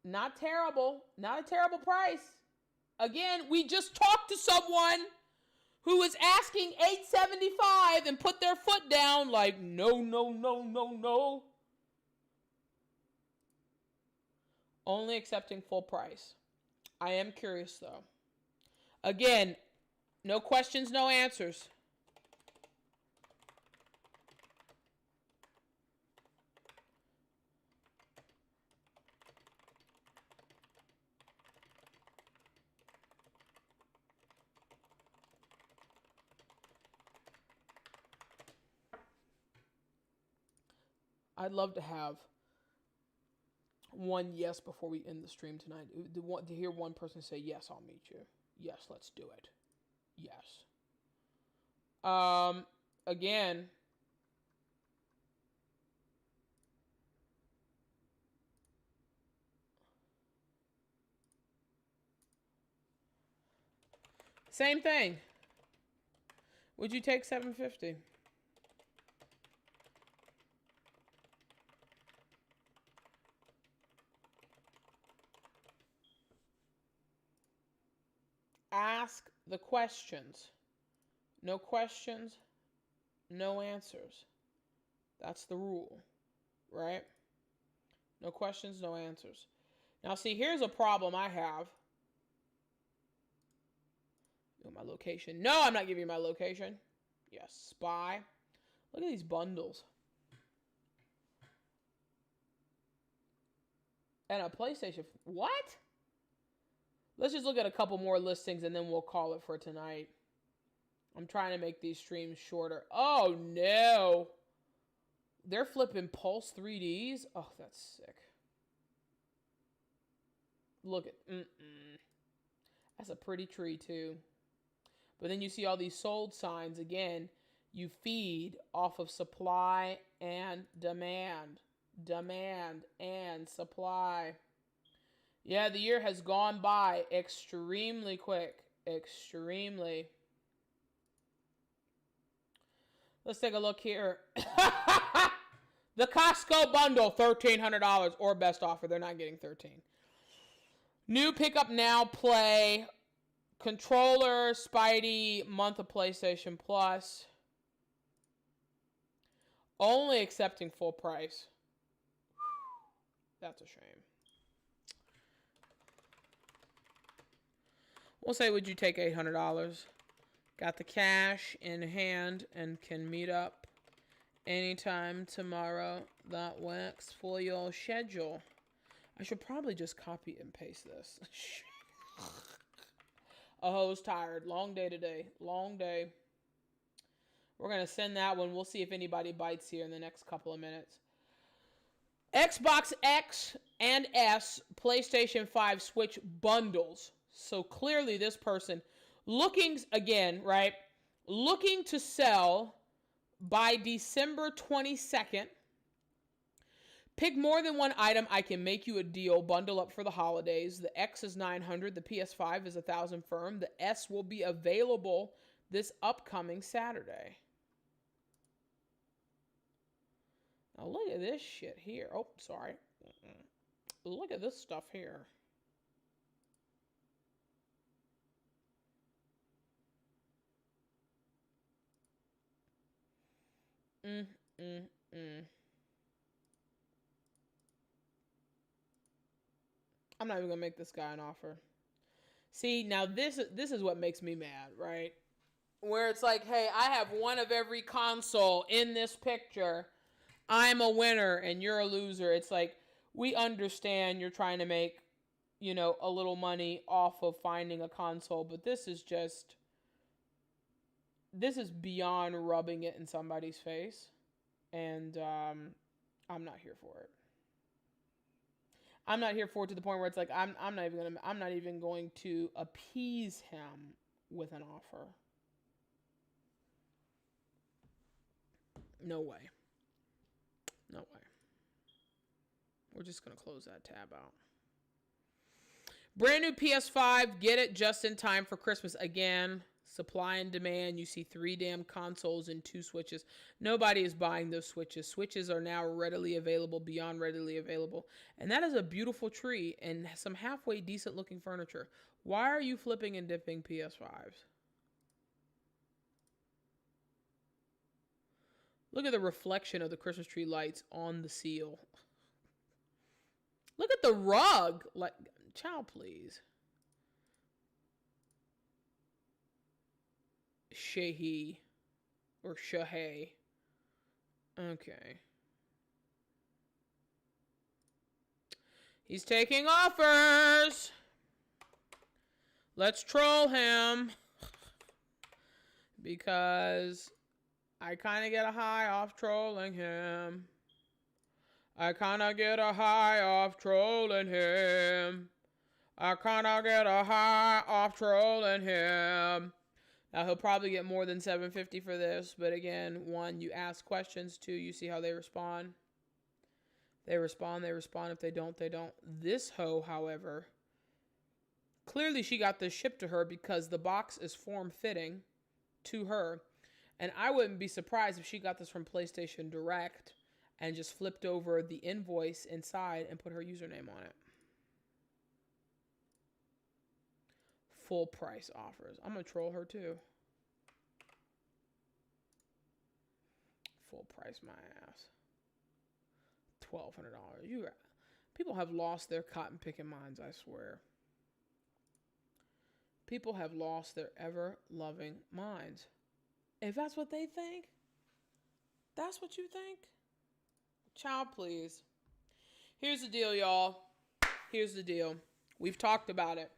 Not terrible. Not a terrible price. Again, we just talked to someone who was asking $875 and put their foot down like, no, no, no, no, no. Only accepting full price. I am curious, though. Again, no questions, no answers. I'd love to have one yes before we end the stream tonight. To hear one person say, yes, I'll meet you. Yes, let's do it. Yes. Again. Same thing. Would you take $750? Ask the questions. No questions, no answers. That's the rule, right? No questions, no answers. Now, see, here's a problem I have. My location. No, I'm not giving you my location. Yes, spy. Look at these bundles. And a PlayStation. What? Let's just look at a couple more listings and then we'll call it for tonight. I'm trying to make these streams shorter. Oh, no. They're flipping Pulse 3Ds. Oh, that's sick. Look at... That's a pretty tree, too. But then you see all these sold signs. Again, you feed off of supply and demand. Demand and supply. Yeah, the year has gone by extremely quick. Extremely. Let's take a look here. The Costco bundle, $1,300 or best offer. They're not getting 13. New Pickup Now Play. Controller, Spidey, month of PlayStation Plus. Only accepting full price. That's a shame. We'll say, would you take $800? Got the cash in hand and can meet up anytime tomorrow. That works for your schedule. I should probably just copy and paste this. A hoe's tired. Long day today. Long day. We're going to send that one. We'll see if anybody bites here in the next couple of minutes. Xbox X and S PlayStation 5 Switch bundles. So clearly this person looking, again, right? Looking to sell by December 22nd. Pick more than one item. I can make you a deal. Bundle up for the holidays. The X is $900. The PS5 is $1,000 firm. The S will be available this upcoming Saturday. Now look at this shit here. Oh, sorry. Look at this stuff here. I'm not even gonna make this guy an offer. See, now this is what makes me mad, right? Where it's like, hey, I have one of every console in this picture. I'm a winner and you're a loser. It's like, we understand you're trying to make, you know, a little money off of finding a console, but this is beyond rubbing it in somebody's face. And I'm not here for it. I'm not here for it to the point where it's like I'm not even going to appease him with an offer. No way. No way. We're just going to close that tab out. Brand new PS5. Get it just in time for Christmas. Again, supply and demand. You see 3 damn consoles and 2 Switches. Nobody is buying those Switches. Switches are now readily available, beyond readily available. And that is a beautiful tree and some halfway decent looking furniture. Why are you flipping and dipping PS5s? Look at the reflection of the Christmas tree lights on the seal. Look at the rug. Like, child, please. Shahi. Or Shahay. Okay. He's taking offers. Let's troll him. Because I kind of get a high off trolling him. I kind of get a high off trolling him. I kind of get a high off trolling him. Now, he'll probably get more than $750 for this. But again, 1, you ask questions. 2, you see how they respond. They respond. They respond. If they don't, they don't. This hoe, however, clearly she got this shipped to her because the box is form-fitting to her. And I wouldn't be surprised if she got this from PlayStation Direct and just flipped over the invoice inside and put her username on it. Full price offers. I'm going to troll her too. Full price my ass. $1,200. People have lost their cotton picking minds, I swear. People have lost their ever loving minds. If that's what they think, That's what you think? Child, please. Here's the deal, y'all. Here's the deal. We've talked about it.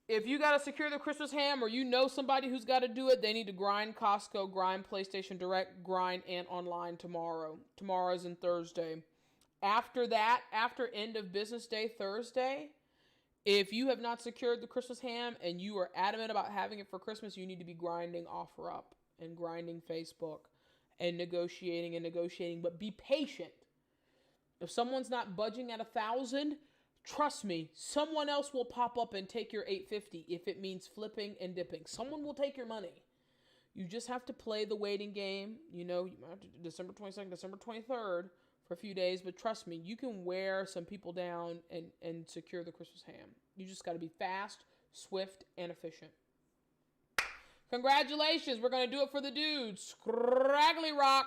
If you got to secure the Christmas ham or you know somebody who's got to do it, they need to grind Costco, grind PlayStation Direct, grind and online tomorrow. Tomorrow's and Thursday. After that, after end of business day Thursday, if you have not secured the Christmas ham and you are adamant about having it for Christmas, you need to be grinding OfferUp and grinding Facebook and negotiating, but be patient. If someone's not budging at 1,000, trust me, someone else will pop up and take your $850 if it means flipping and dipping. Someone will take your money. You just have to play the waiting game. You know, you might have to do December 22nd, December 23rd for a few days, but trust me, you can wear some people down and secure the Christmas ham. You just got to be fast, swift, and efficient. Congratulations. We're going to do it for the dudes. Scraggly Rock.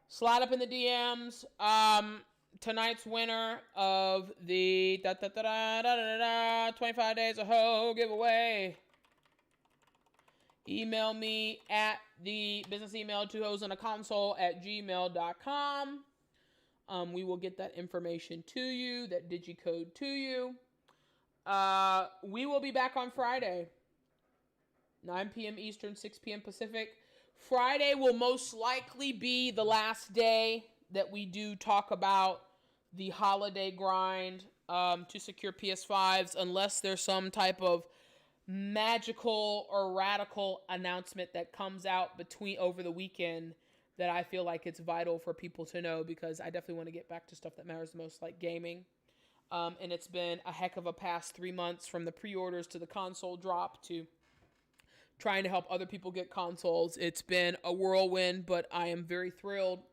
Slide up in the DMs. Tonight's winner of the 25 Days of Ho giveaway. Email me at the business email, 2hosandaconsole@gmail.com. We will get that information to you, that digicode to you. We will be back on Friday, 9 p.m. Eastern, 6 p.m. Pacific. Friday will most likely be the last day that we do talk about the holiday grind to secure PS5s, unless there's some type of magical or radical announcement that comes out over the weekend that I feel like it's vital for people to know, because I definitely want to get back to stuff that matters the most, like gaming. And it's been a heck of a past 3 months, from the pre-orders to the console drop to trying to help other people get consoles. It's been a whirlwind, but I am very thrilled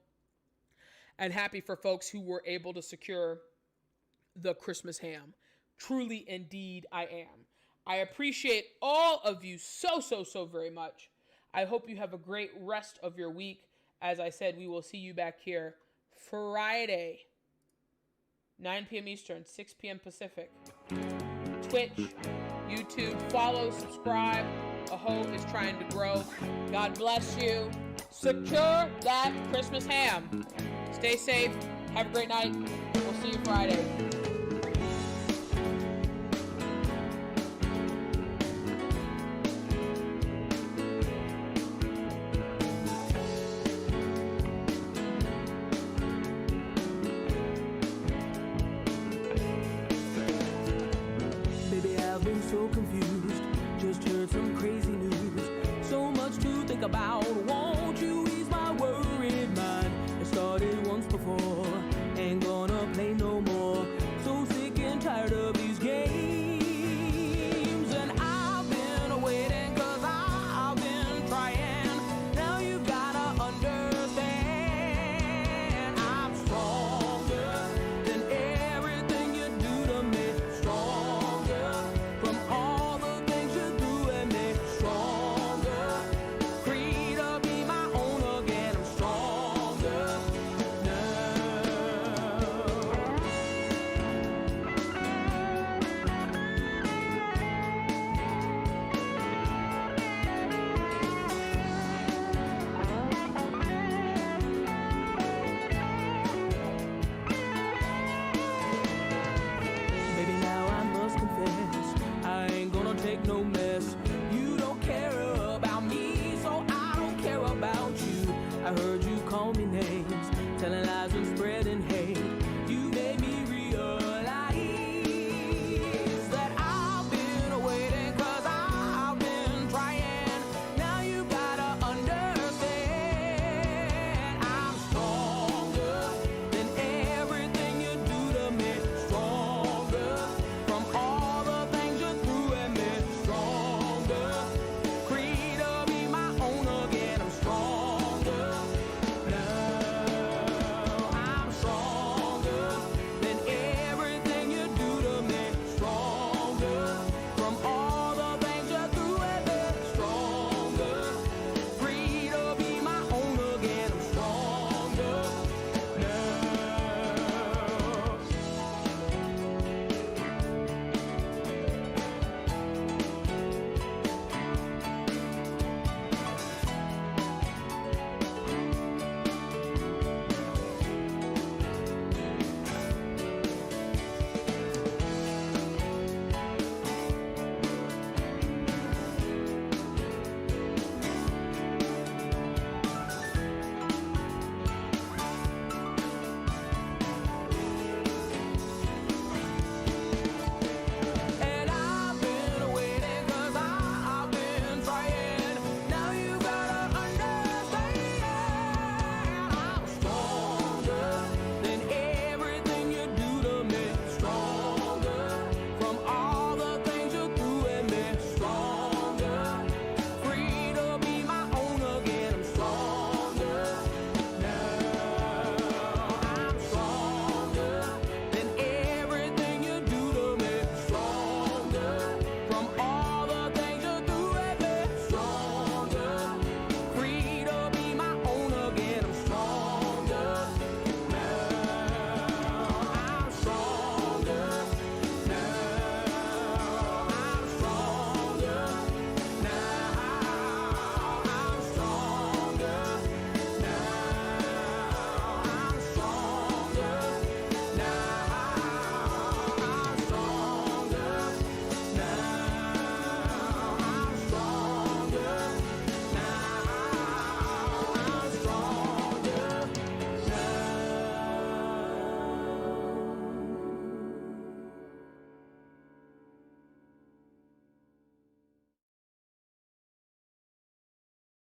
and happy for folks who were able to secure the Christmas ham. Truly, indeed, I am. I appreciate all of you so very much. I hope you have a great rest of your week. As I said, we will see you back here Friday, 9 p.m. Eastern, 6 p.m. Pacific. Twitch, YouTube, follow, subscribe. Aho is trying to grow. God bless you. Secure that Christmas ham. Stay safe. Have a great night. We'll see you Friday. Baby, I've been so confused. Just heard some crazy news. So much to think about. Won't you ease my worried mind? It started once before. Ain't gonna play no more. So sick and tired of these games. And I've been waiting, 'cause I've been trying. Now you gotta understand, I'm stronger than everything you do to me. Stronger from all the things you do and me. Stronger, free to be my own again. I'm stronger now. Baby, now I must confess, I ain't gonna take no